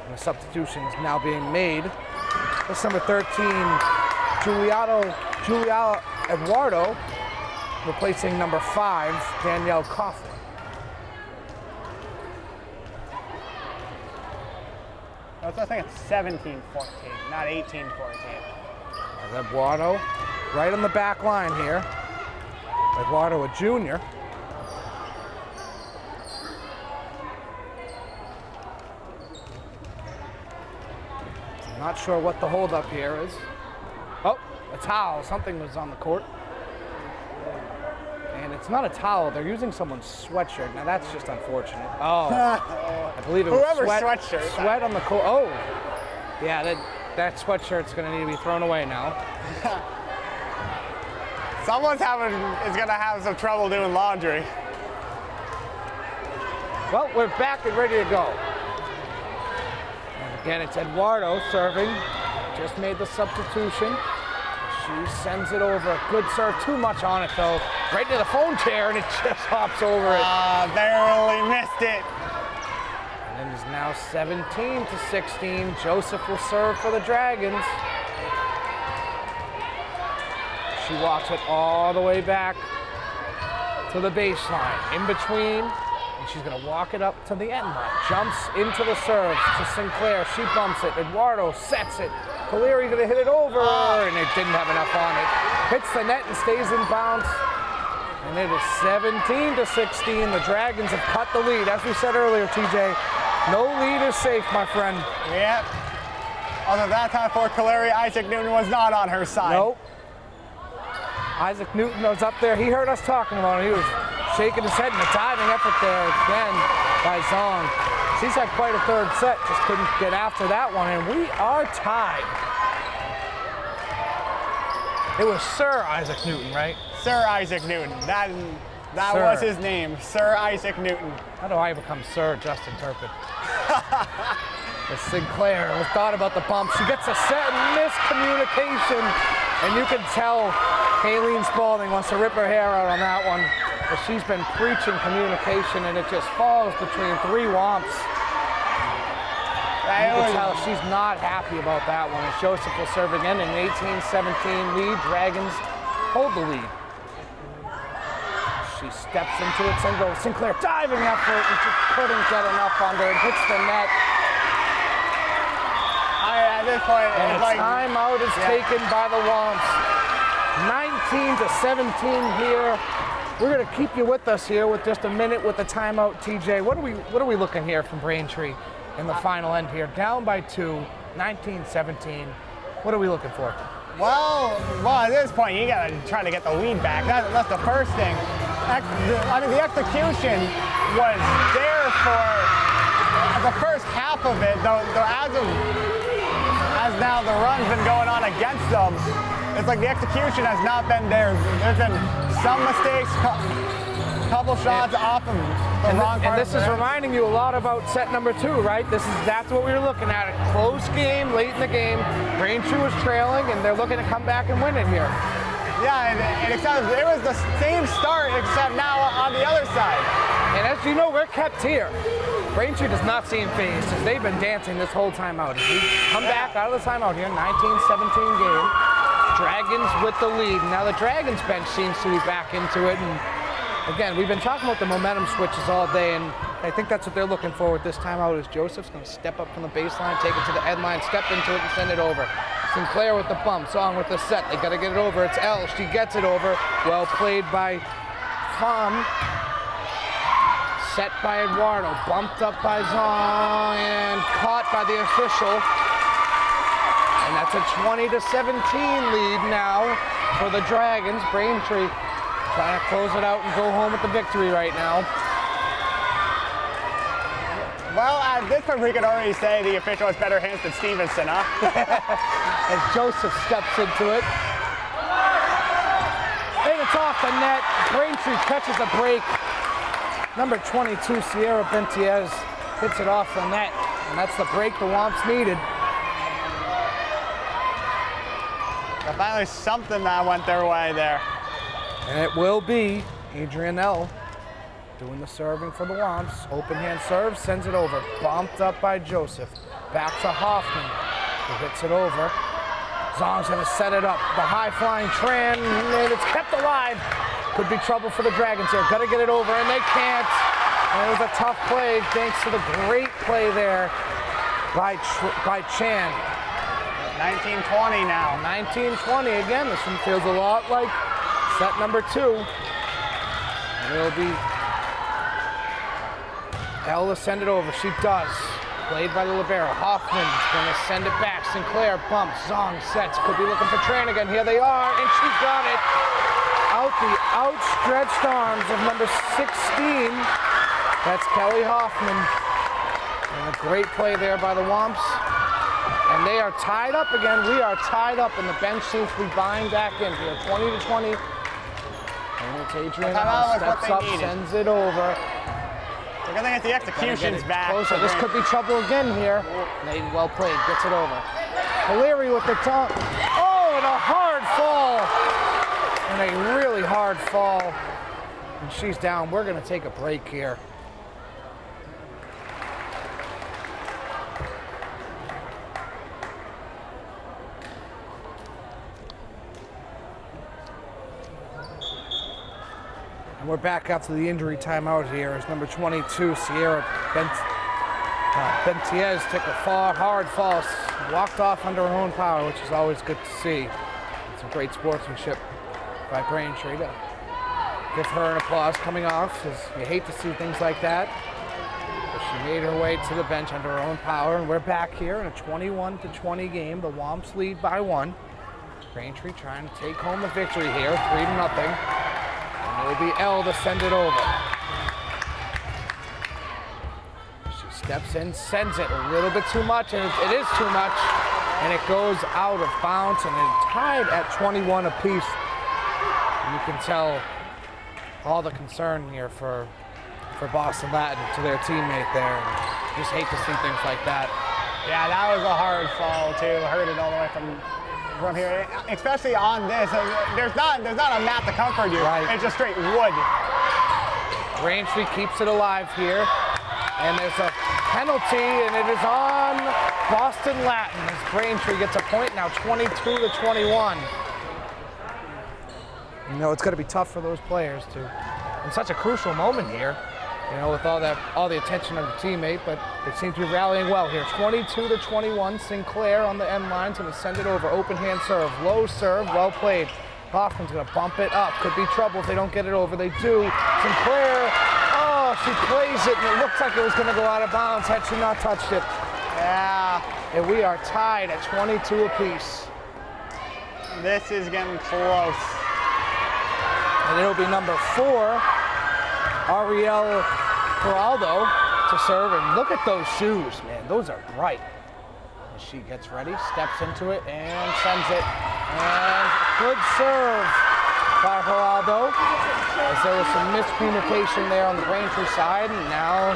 And the substitution's now being made. That's number 13, Julia Eduardo, replacing number 5, Danielle Coughlin. I think it's 17-14, not 18-14. Eduardo, right on the back line here. Eduardo, a junior. Not sure what the holdup here is. Oh, a towel. Something was on the court. And it's not a towel. They're using someone's sweatshirt. Now that's just unfortunate. Oh, I believe it was sweat on the court. Oh, yeah, that sweatshirt's going to need to be thrown away now. Someone's is going to have some trouble doing laundry. Well, we're back and ready to go. And again, it's Eduardo serving. Just made the substitution. She sends it over. Good serve. Too much on it, though. Right to the phone chair, and it just hops over it. Barely missed it. And it is now 17-16. Joseph will serve for the Dragons. She walks it all the way back to the baseline. In between, and she's going to walk it up to the end line. Jumps into the serve to Sinclair. She bumps it. Eduardo sets it. Kaleri going to hit it over, and it didn't have enough on it. Hits the net and stays in bounds. And it is 17-16. The Dragons have cut the lead. As we said earlier, TJ, no lead is safe, my friend. Yep. Although that time for Kaleri, Isaac Newton was not on her side. Nope. Isaac Newton was up there. He heard us talking about it. He was shaking his head in a diving effort there again by Zong. She's had quite a third set, just couldn't get after that one, and we are tied. It was Sir Isaac Newton, right? Sir Isaac Newton. That was his name, Sir Isaac Newton. How do I become Sir Justin Turpin? As Sinclair was thought about the bump. She gets a set and miscommunication, and you can tell Kayleen Spalding wants to rip her hair out on that one. But she's been preaching communication, and it just falls between 3 womps. You can tell she's not happy about that one. As Joseph will serve again in 18-17 lead. Dragons hold the lead. She steps into it, Sinclair diving effort, and just couldn't get enough under it. Hits the net. this point, And it's a like timeout is taken by the Womps. 19-17 here. We're going to keep you with us here with just a minute with the timeout, TJ. What are we looking here from Braintree in the final end here? Down by 2, 19-17. What are we looking for? Well, at this point, you gotta try to get the lead back. That's the first thing. I mean, the execution was there for the first half of it, though as now the run's been going on against them, it's like the execution has not been there. There's been some mistakes, couple shots off of the wrong part. And this is reminding you a lot about set number 2, right? That's what we were looking at. A close game late in the game. Braintree was trailing, and they're looking to come back and win it here. Yeah, and except it was the same start, except now on the other side. And as you know, we're kept here. Braintree does not seem phased, as they've been dancing this whole time out. As we come back out of the timeout here, 19-17 game. Dragons with the lead. Now the Dragons bench seems to be back into it, and again, we've been talking about the momentum switches all day, and I think that's what they're looking for with this timeout. Is Joseph's going to step up from the baseline, take it to the end line, step into it, and send it over. Sinclair with the bump, Song with the set. They got to get it over. It's Elle. She gets it over. Well played by Fam. Set by Eduardo. Bumped up by Zong and caught by the official. And that's a 20-17 lead now for the Dragons. Braintree trying to close it out and go home with the victory right now. Well, at this point, we could already say the official has better hands than Stevenson, huh? As Joseph steps into it. And it's off the net. Braintree catches a break. Number 22, Sierra Bentiez, hits it off the net. And that's the break the Womps needed. Finally something that went their way there. And it will be Adrian L. doing the serving for the Womps. Open hand serve, sends it over. Bumped up by Joseph. Back to Hoffman, who hits it over. Zong's gonna set it up. The high flying Tran, and it's kept alive. Could be trouble for the Dragons here. Gotta get it over, and they can't. And it was a tough play, thanks to the great play there by Chan. 19-20 now. 19-20 again. This one feels a lot like set number 2. It'll be Elle to send it over. She does. Played by the libero. Hoffman's going to send it back. Sinclair bumps. Zong sets. Could be looking for Tran again. Here they are, and she got it. Out the outstretched arms of number 16. That's Kelly Hoffman. And a great play there by the Womps. And they are tied up again. We are tied up, and the bench seems to be buying back in here. 20-20. And it's Adrian steps up, sends it over. We're gonna get the executions back. Closer. This could be trouble again here. Layden, well played, gets it over. O'Leary with the top. Oh, and a hard fall. And a really hard fall. And she's down. We're gonna take a break here. We're back after the injury timeout here as number 22, Sierra Bentiez took a hard fall, walked off under her own power, which is always good to see. Some great sportsmanship by Braintree to give her an applause coming off, as you hate to see things like that. But she made her way to the bench under her own power, and we're back here in a 21-20 game. The Womps lead by 1. Braintree trying to take home the victory here, 3-0. It'll be Elle to send it over. She steps in, sends it a little bit too much, and it is too much, and it goes out of bounds, and it's tied at 21 apiece. And you can tell all the concern here for Boston Latin to their teammate there. And just hate to see things like that. Yeah, that was a hard fall too. Heard it all the way from here, especially on this. There's not a mat to comfort you. Right. It's just straight wood. Braintree keeps it alive here, and there's a penalty, and it is on Boston Latin as Braintree gets a point now, 22-21. You know, it's going to be tough for those players to, in such a crucial moment here, you know, with all the attention on the teammate, but they seem to be rallying well here. 22-21, Sinclair on the end line's gonna send it over, open hand serve, low serve, well played. Hoffman's gonna bump it up, could be trouble if they don't get it over, they do. Sinclair, oh, she plays it, and it looks like it was gonna go out of bounds had she not touched it. Yeah. And we are tied at 22 apiece. This is getting close. And it'll be number 4, Ariel Geraldo to serve, and look at those shoes, man, those are bright. And she gets ready, steps into it, and sends it. And good serve by Geraldo, as there was some miscommunication there on the Braintree side, and now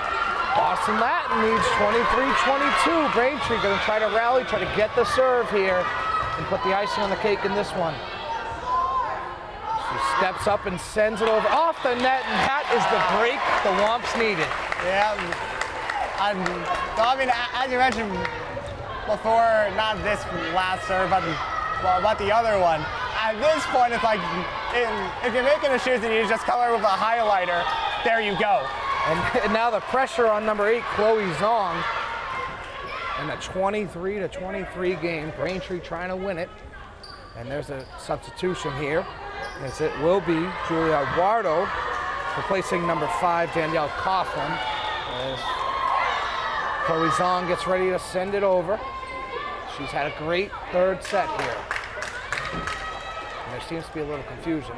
Boston Latin leads 23-22. Braintree gonna try to rally, try to get the serve here, and put the icing on the cake in this one. She steps up and sends it over off the net, and that is the break the Womps needed. Yeah. I mean, as you mentioned before, not this last serve, but the other one. At this point, it's like, if you're making a shoes and you just color with a highlighter, there you go. And now the pressure on number 8, Chloe Zong, in a 23-23 game. Braintree trying to win it. And there's a substitution here, as it will be Julia Wardo replacing number 5, Danielle Coughlin, as Chloe Zong gets ready to send it over. She's had a great third set here. And there seems to be a little confusion.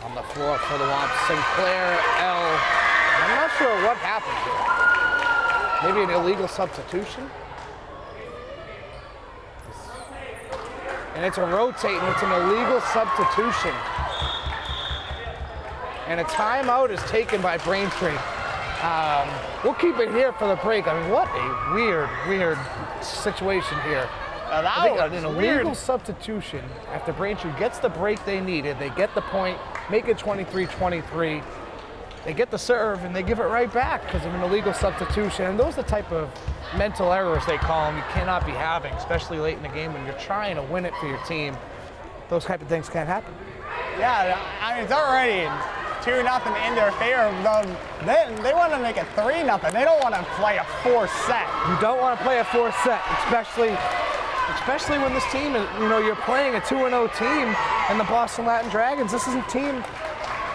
On the floor for the Womps, Sinclair L. I'm not sure what happened here. Maybe an illegal substitution? And it's a rotating, it's an illegal substitution. And a timeout is taken by Braintree. We'll keep it here for the break. I mean, what a weird situation here. I think an illegal substitution after Braintree gets the break they needed. They get the point, make it 23-23. They get the serve and they give it right back because of an illegal substitution. And those are the type of mental errors they call them you cannot be having, especially late in the game when you're trying to win it for your team. Those type of things can't happen. Yeah, I mean, it's already 2-0 in their favor. They want to make it 3-0. They don't want to play a 4 set. You don't want to play a 4 set, especially when this team is, you know, you're playing a 2-0 team and the Boston Latin Dragons. This is a team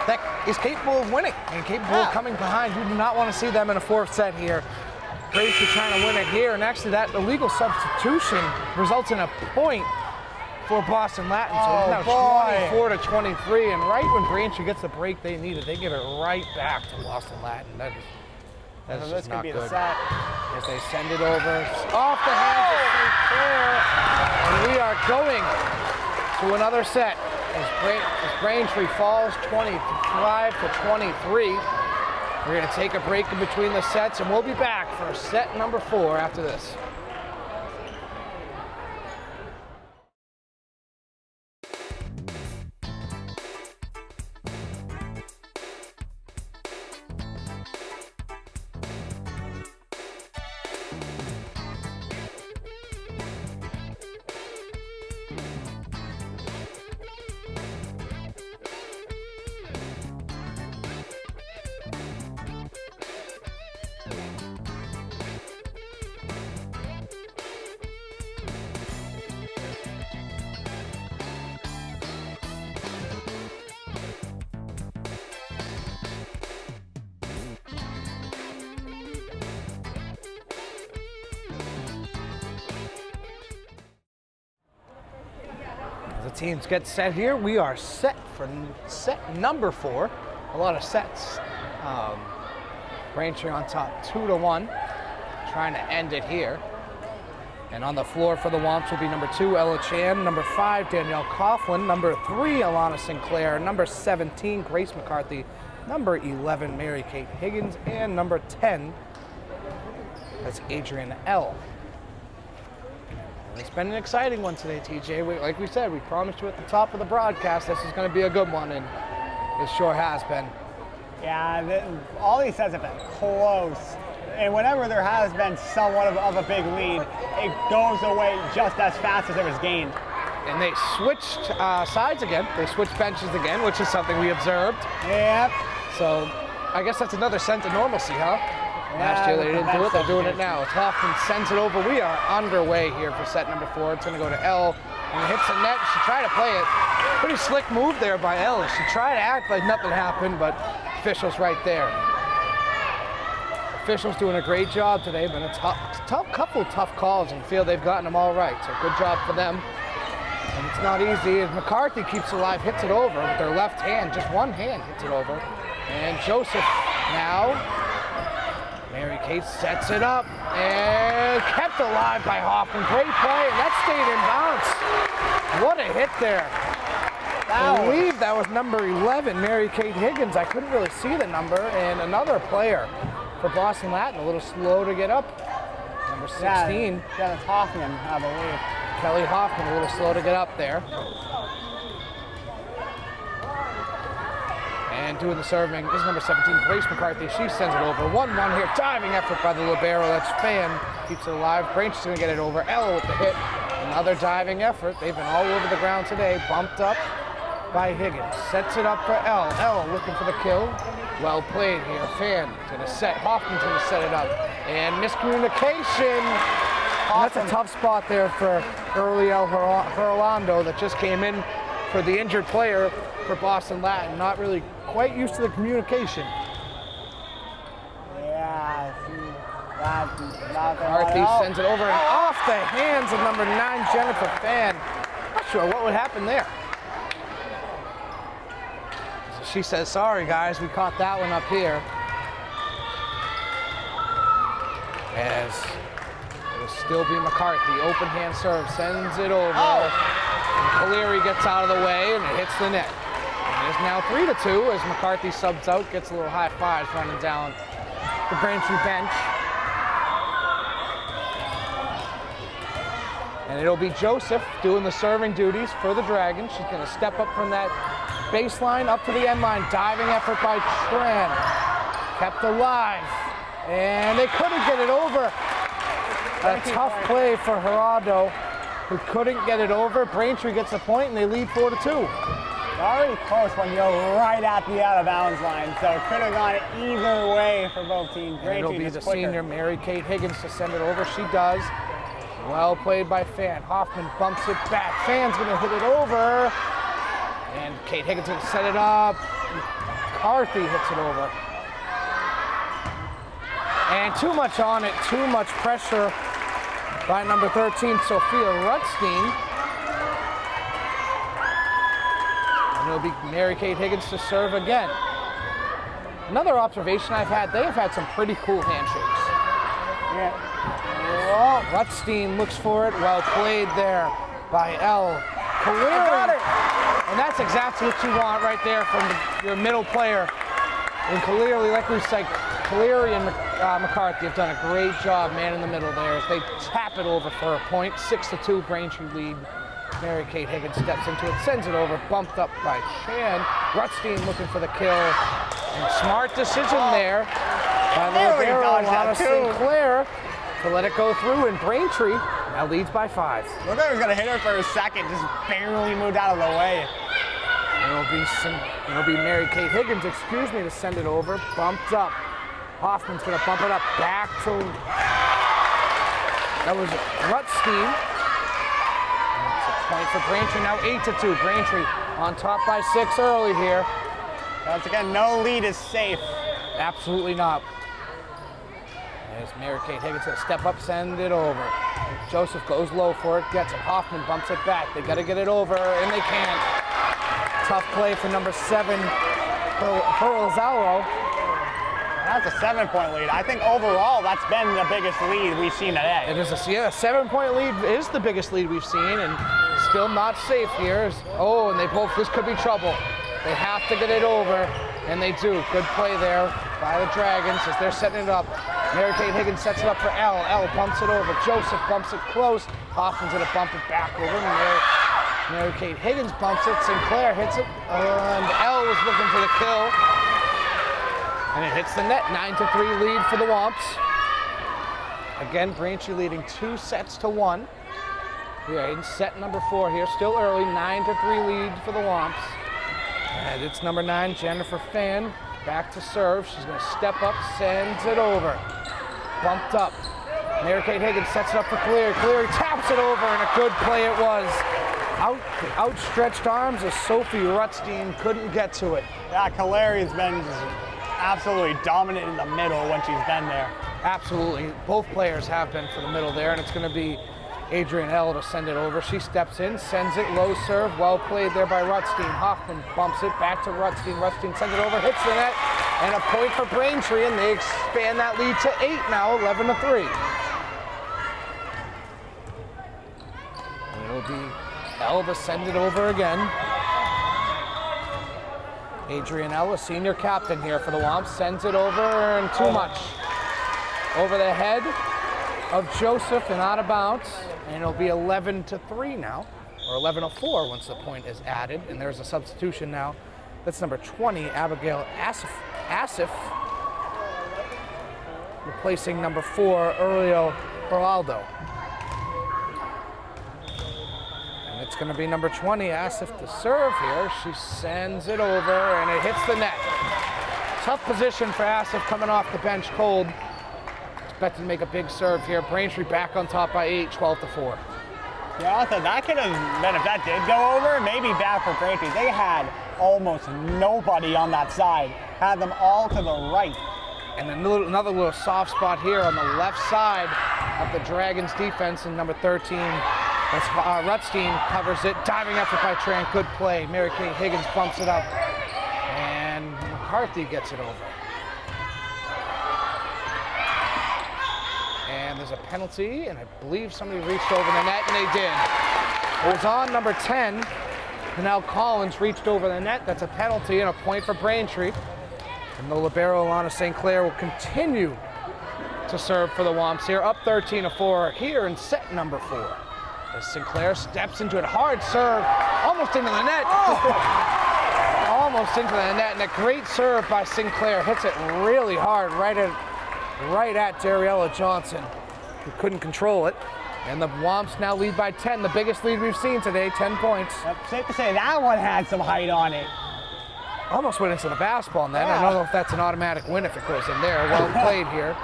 that is capable of winning and capable of coming behind. You do not want to see them in a 4th set here. Braintree trying to win it here, and actually that illegal substitution results in a point for Boston Latin. So it's now 24-23, and right when Braintree gets the break they needed, they give it right back to Boston Latin. That is just not good. Set. As they send it over off the hands of Sinclair, and we are going to another set as Braintree falls 25-23. We're going to take a break in between the sets, and we'll be back for set number 4 after this. The teams get set here. We are set for set number 4. A lot of sets. Braintree on top 2-1. Trying to end it here. And on the floor for the Womps will be number 2, Ella Chan, number 5, Danielle Coughlin, number 3, Alana Sinclair, number 17, Grace McCarthy, number 11, Mary Kate Higgins, and number 10, that's Adrian L. It's been an exciting one today, TJ. Like we said, we promised you at the top of the broadcast this is going to be a good one, and it sure has been. Yeah, all these sets have been close. And whenever there has been somewhat of a big lead, it goes away just as fast as it was gained. And they switched sides again. They switched benches again, which is something we observed. Yep. So I guess that's another sense of normalcy, huh? Last year they didn't do it, they're doing it now. As Hoffman sends it over. We are underway here for set number 4. It's going to go to Elle, and it hits the net. She tried to play it. Pretty slick move there by Elle. She tried to act like nothing happened, but officials right there. Officials doing a great job today, but it's couple tough calls, and feel they've gotten them all right. So good job for them. And it's not easy as McCarthy keeps it alive, hits it over with their left hand. Just one hand hits it over. And Joseph now. Mary Kate sets it up and kept alive by Hoffman. Great play, and that stayed in bounds. What a hit there. I believe that was number 11, Mary Kate Higgins. I couldn't really see the number. And another player for Boston Latin, a little slow to get up. Number 16. Yeah, that's Hoffman, I believe. Kelly Hoffman, a little slow to get up there. And doing the serving is number 17, Grace McCarthy. She sends it over. 1-1 here. Diving effort by the libero. That's Fan. Keeps it alive. Braintree's going to get it over. Elle with the hit. Another diving effort. They've been all over the ground today. Bumped up by Higgins. Sets it up for Elle. Elle looking for the kill. Well played here. Fan to the set. Hoffman's going to set it up. And miscommunication. And that's a tough spot there for early El Herlando that just came in for the injured player for Boston Latin. Not really quite used to the communication. Yeah, McCarthy sends it over and off the hands of number 9, Jennifer Fan. Not sure what would happen there. So she says, sorry guys, we caught that one up here. As it will still be McCarthy. Open hand serve, sends it over. And Caleri gets out of the way and it hits the net. It is now 3-2 as McCarthy subs out, gets a little high fives running down the Braintree bench. And it'll be Joseph doing the serving duties for the Dragons. She's going to step up from that baseline up to the end line. Diving effort by Tran. Kept alive. And they couldn't get it over. A tough play for Gerardo, who couldn't get it over. Braintree gets the point and they lead 4-2. Very close when you're right at the out of bounds line, so it could have gone either way for both teams. And it'll be the senior Mary Kate Higgins to send it over. She does. Well played by Fan. Hoffman bumps it back. Fan's going to hit it over. And Kate Higgins going to set it up. McCarthy hits it over. And too much on it, too much pressure by number 13, Sophia Rutstein. And it'll be Mary Kate Higgins to serve again. Another observation I've had, they have had some pretty cool handshakes. Yeah. Oh, Rutstein looks for it. Well played there by Elle. Caleri. And that's exactly what you want right there from your middle player. And Caleri, like we said, Caleri and McCarthy have done a great job, man, in the middle there as they tap it over for a point. 6-2 Braintree lead. Mary Kate Higgins steps into it, sends it over, bumped up by Shan. Rutstein looking for the kill. And smart decision there by the libero, Alana Sinclair, to let it go through, and Braintree now leads by 5. Looked like he was going to hit her for a second, just barely moved out of the way. It'll be Mary Kate Higgins, to send it over. Bumped up. Hoffman's going to bump it up back to, that was Rutstein. That's a point for Braintree, now 8-2. Braintree on top by 6 early here. Once again, no lead is safe. Absolutely not. As Mary Kate Higgins going to step up, send it over. Joseph goes low for it, gets it. Hoffman bumps it back. They got to get it over, and they can't. Tough play for number 7, Pearl. That's a 7-point lead. I think overall that's been the biggest lead we've seen today. It is a 7-point lead is the biggest lead we've seen, and still not safe here. And this could be trouble. They have to get it over, and they do. Good play there by the Dragons as they're setting it up. Mary Kate Higgins sets it up for Elle. Elle bumps it over. Joseph bumps it close. Hoffman's going to bump it back over. Mary Kate Higgins bumps it. Sinclair hits it. And Elle was looking for the kill. And it hits the net. 9-3 lead for the Womps. Again, Braintree leading 2-1. We are in set number 4 here. Still early. 9-3 lead for the Womps. And it's number 9, Jennifer Fan, back to serve. She's going to step up, sends it over. Bumped up. Mary-Kate Higgins sets it up for Cleary. Cleary taps it over, and a good play it was. Outstretched arms as Sophie Rutstein couldn't get to it. Yeah, Caleri's been just absolutely dominant in the middle when she's been there. Absolutely. Both players have been for the middle there, and it's going to be Adrienne L to send it over. She steps in, sends it, low serve. Well played there by Rutstein. Hoffman bumps it back to Rutstein. Rutstein sends it over, hits the net, and a point for Braintree, and they expand that lead to 8 now, 11-3. And it'll be L to send it over again. Adrienne L, a senior captain here for the Womps, sends it over, and too much. Over the head of Joseph and out of bounds, and it'll be 11-3 now, or 11-4 once the point is added, and there's a substitution now. That's number 20, Abigail Asif, replacing number 4, Uriel Geraldo. And it's going to be number 20, Asif, to serve here. She sends it over, and it hits the net. Tough position for Asif coming off the bench cold. Expected to make a big serve here. Braintree back on top by 8, 12-4. Yeah, also that could have been, if that did go over, maybe bad for Braintree. They had almost nobody on that side. Had them all to the right. And another little soft spot here on the left side of the Dragons defense, and number 13, that's Rutstein covers it. Diving effort by Tran, good play. Mary-Kate Higgins bumps it up, and McCarthy gets it over. And there's a penalty, and I believe somebody reached over the net, and they did. It was on number 10. Janelle Collins reached over the net. That's a penalty and a point for Braintree. And the libero, Alana St. Clair, will continue to serve for the Womps here, up 13-4 here in set number 4. As St. Clair steps into it, hard serve, almost into the net. Almost into the net, and a great serve by St. Clair. Hits it really hard, right at Dariella Johnson, who couldn't control it. And the Womps now lead by 10, the biggest lead we've seen today, 10 points. Yep, safe to say that one had some height on it. Almost went into the basketball net. Yeah. I don't know if that's an automatic win if it goes in there. Well played here.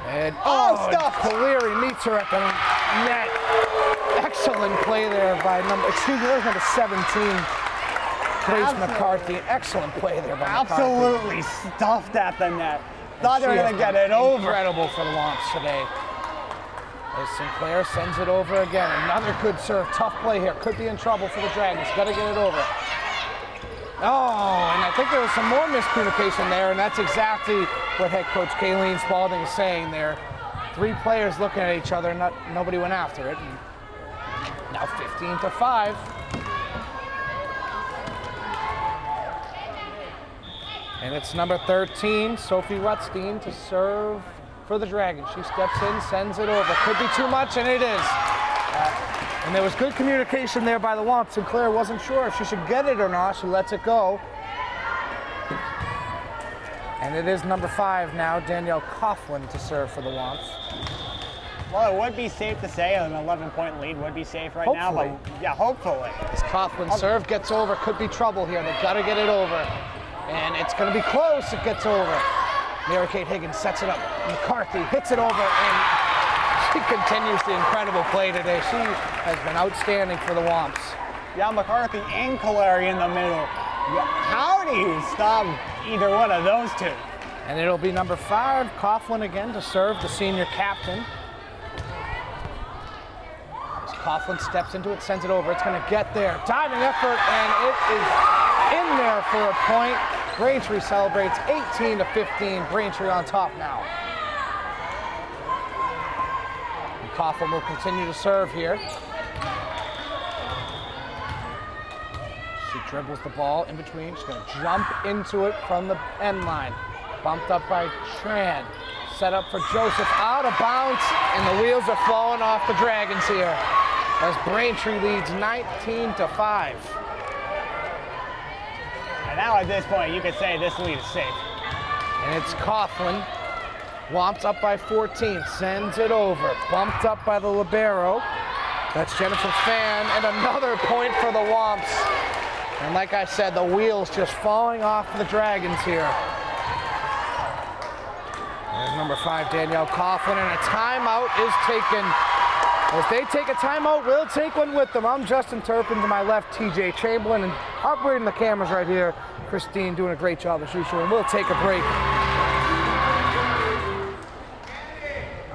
And stuff. Cleary meets her at the net. Excellent play there by number 17, Grace McCarthy. Excellent play there by McCarthy. Absolutely stuffed at the net. Thought they were going to get it over. Incredible for the Womps today. As Sinclair sends it over again. Another good serve. Tough play here. Could be in trouble for the Dragons. Got to get it over. Oh, and I think there was some more miscommunication there, and that's exactly what head coach Kayleen Spalding is saying there. 3 players looking at each other, nobody went after it. And now 15-5. And it's number 13, Sophie Rutstein, to serve for the Dragons. She steps in, sends it over. Could be too much, and it is. And there was good communication there by the Womps. Sinclair wasn't sure if she should get it or not. She lets it go. And it is number 5 now, Danielle Coughlin, to serve for the Womps. Well, it would be safe to say an 11-point lead would be safe right now, but yeah, hopefully. As Coughlin's serve gets over, could be trouble here. They've got to get it over. And it's going to be close. It gets over. Mary-Kate Higgins sets it up. McCarthy hits it over, and she continues the incredible play today. She has been outstanding for the Womps. Yeah, McCarthy and Caleri in the middle. How do you stop either one of those two? And it'll be number 5, Coughlin again, to serve, the senior captain. As Coughlin steps into it, sends it over. It's going to get there. Diving effort, and it is in there for a point. Braintree celebrates 18-15. Braintree on top now. And Coughlin will continue to serve here. She dribbles the ball in between. She's going to jump into it from the end line. Bumped up by Tran. Set up for Joseph. Out of bounds, and the wheels are falling off the Dragons here as Braintree leads 19-5. And now at this point, you could say this lead is safe. And it's Coughlin. Womps up by 14. Sends it over. Bumped up by the libero. That's Jennifer Fan. And another point for the Womps. And like I said, the wheels just falling off the Dragons here. There's number 5, Danielle Coughlin, and a timeout is taken. As they take a timeout, we'll take one with them. I'm Justin Turpin, to my left, TJ Chamberlain, and operating the cameras right here, Christine doing a great job as usual, and we'll take a break.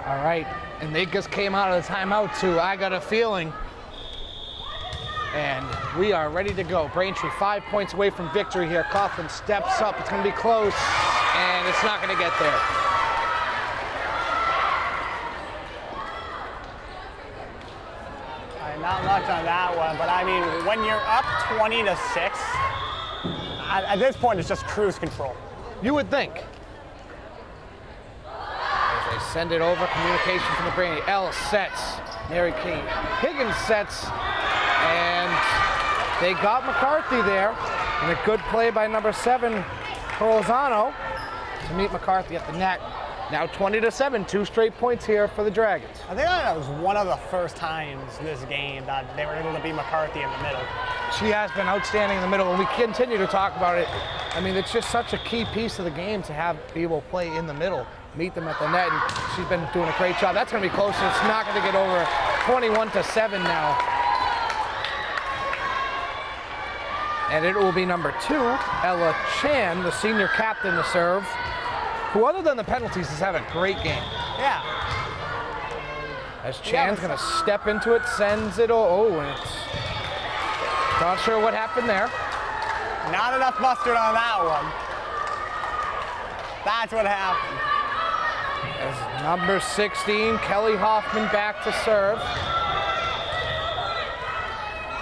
All right, and they just came out of the timeout too, I got a feeling. And we are ready to go. Braintree 5 points away from victory here. Coughlin steps up, it's gonna be close, and it's not gonna get there. Not much on that one, but I mean, when you're up 20-6, at this point it's just cruise control. You would think. As they send it over, communication from the Braintree. L sets, Mary Kate Higgins sets, and they got McCarthy there. And a good play by number 7, Corozano, to meet McCarthy at the net. Now 20-7, 2 straight points here for the Dragons. I think that was one of the first times this game that they were able to beat McCarthy in the middle. She has been outstanding in the middle, and we continue to talk about it. I mean, it's just such a key piece of the game to have people play in the middle, meet them at the net, and she's been doing a great job. That's going to be close. It's not going to get over 21-7 now. And it will be number 2, Ella Chan, the senior captain, to serve, who other than the penalties is having a great game. Yeah. As Chan's gonna step into it, sends it, and it's not sure what happened there. Not enough mustard on that one. That's what happened. As number 16, Kelly Hoffman back to serve.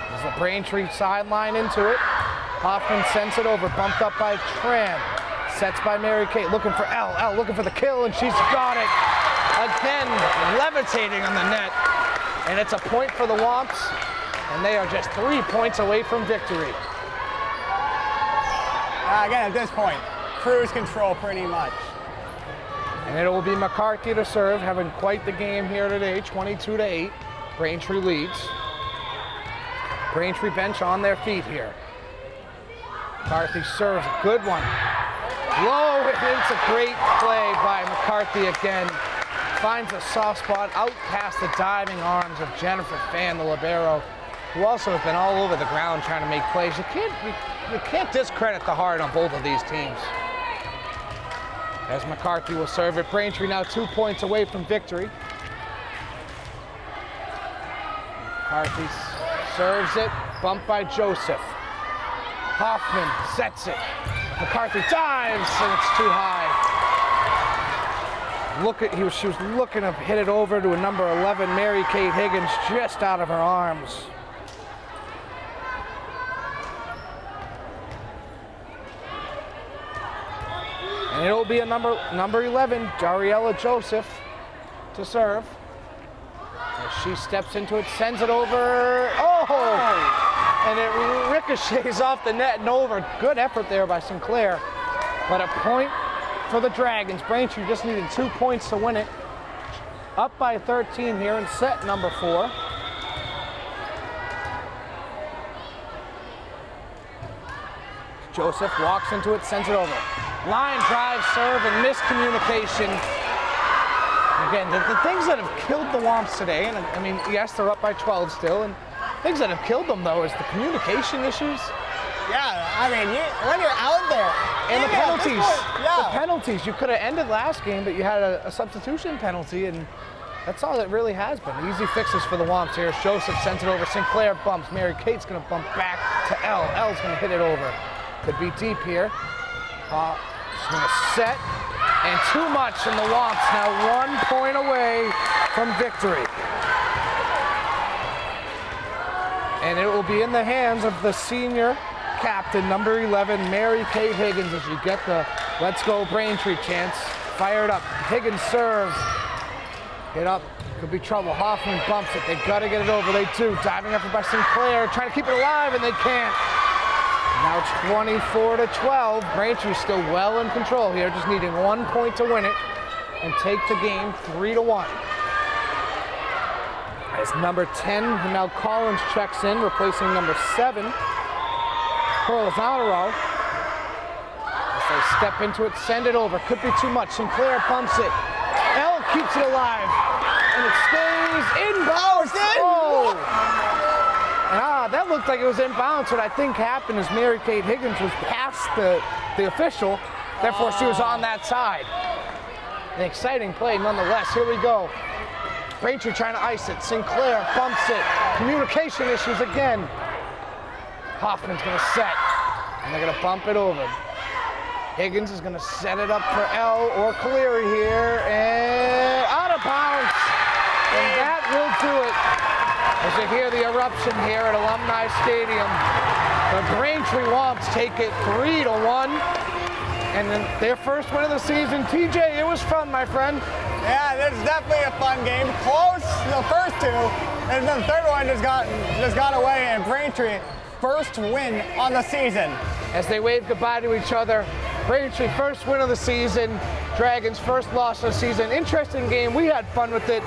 There's the Braintree sideline into it. Hoffman sends it over, bumped up by Tran. Sets by Mary Kate, looking for L looking for the kill, and she's got it. Again, levitating on the net. And it's a point for the Womps, and they are just 3 points away from victory. Again, at this point, cruise control pretty much. And it will be McCarthy to serve, having quite the game here today, 22-8. Braintree leads. Braintree bench on their feet here. McCarthy serves, a good one. Low, it's a great play by McCarthy again. Finds a soft spot out past the diving arms of Jennifer Fan, the libero, who also has been all over the ground trying to make plays. You can't discredit the heart on both of these teams. As McCarthy will serve it. Braintree now 2 points away from victory. McCarthy serves it, bumped by Joseph. Hoffman sets it. McCarthy dives, and it's too high. She was looking to hit it over to a number 11, Mary Kate Higgins, just out of her arms. And it'll be a number 11, Dariella Joseph, to serve. As she steps into it, sends it over. Oh! And it ricochets off the net and over. Good effort there by Sinclair. But a point for the Dragons. Braintree just needed 2 points to win it. Up by 13 here in set number 4. Joseph walks into it, sends it over. Line drive, serve, and miscommunication. Again, the things that have killed the Womps today, and I mean, yes, they're up by 12 still, and things that have killed them, though, is the communication issues. Yeah, I mean, when you're out there. And the penalties. Yeah. The penalties. You could have ended last game, but you had a substitution penalty, and that's all that really has been. Easy fixes for the Womps here. Joseph sends it over. Sinclair bumps. Mary Kate's going to bump back to L. L's going to hit it over. Could be deep here. She's going to set. And too much, and the Womps now 1 point away from victory. And it will be in the hands of the senior captain, number 11, Mary Kate Higgins, as you get the Let's Go Braintree chance. Fired up. Higgins serves. Hit up. Could be trouble. Hoffman bumps it. They got to get it over. They do. Diving effort by Sinclair. Trying to keep it alive, and they can't. Now 24-12. Braintree still well in control here, just needing 1 point to win it and take the game 3-1. As number 10, Mel Collins checks in, replacing number 7. Pearl-Zanaro. As they step into it, send it over. Could be too much. Sinclair bumps it. L keeps it alive. And it stays inbounds. Oh! That looked like it was inbounds. What I think happened is Mary Kate Higgins was past the official. Therefore, she was on that side. An exciting play nonetheless. Here we go. Braintree trying to ice it. Sinclair bumps it. Communication issues again. Hoffman's going to set. And they're going to bump it over. Higgins is going to set it up for L or Cleary here. And out of bounds. And that will do it. As you hear the eruption here at Alumni Stadium. The Braintree Womps take it 3-1. And then their first win of the season. TJ, it was fun, my friend. Yeah, this is definitely a fun game. Close, the first two, and then the third one just got away, and Braintree, first win on the season. As they wave goodbye to each other, Braintree first win of the season, Dragons first loss of the season. Interesting game, we had fun with it.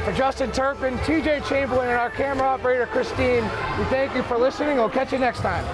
For Justin Turpin, TJ Chamberlain, and our camera operator, Christine, we thank you for listening. We'll catch you next time.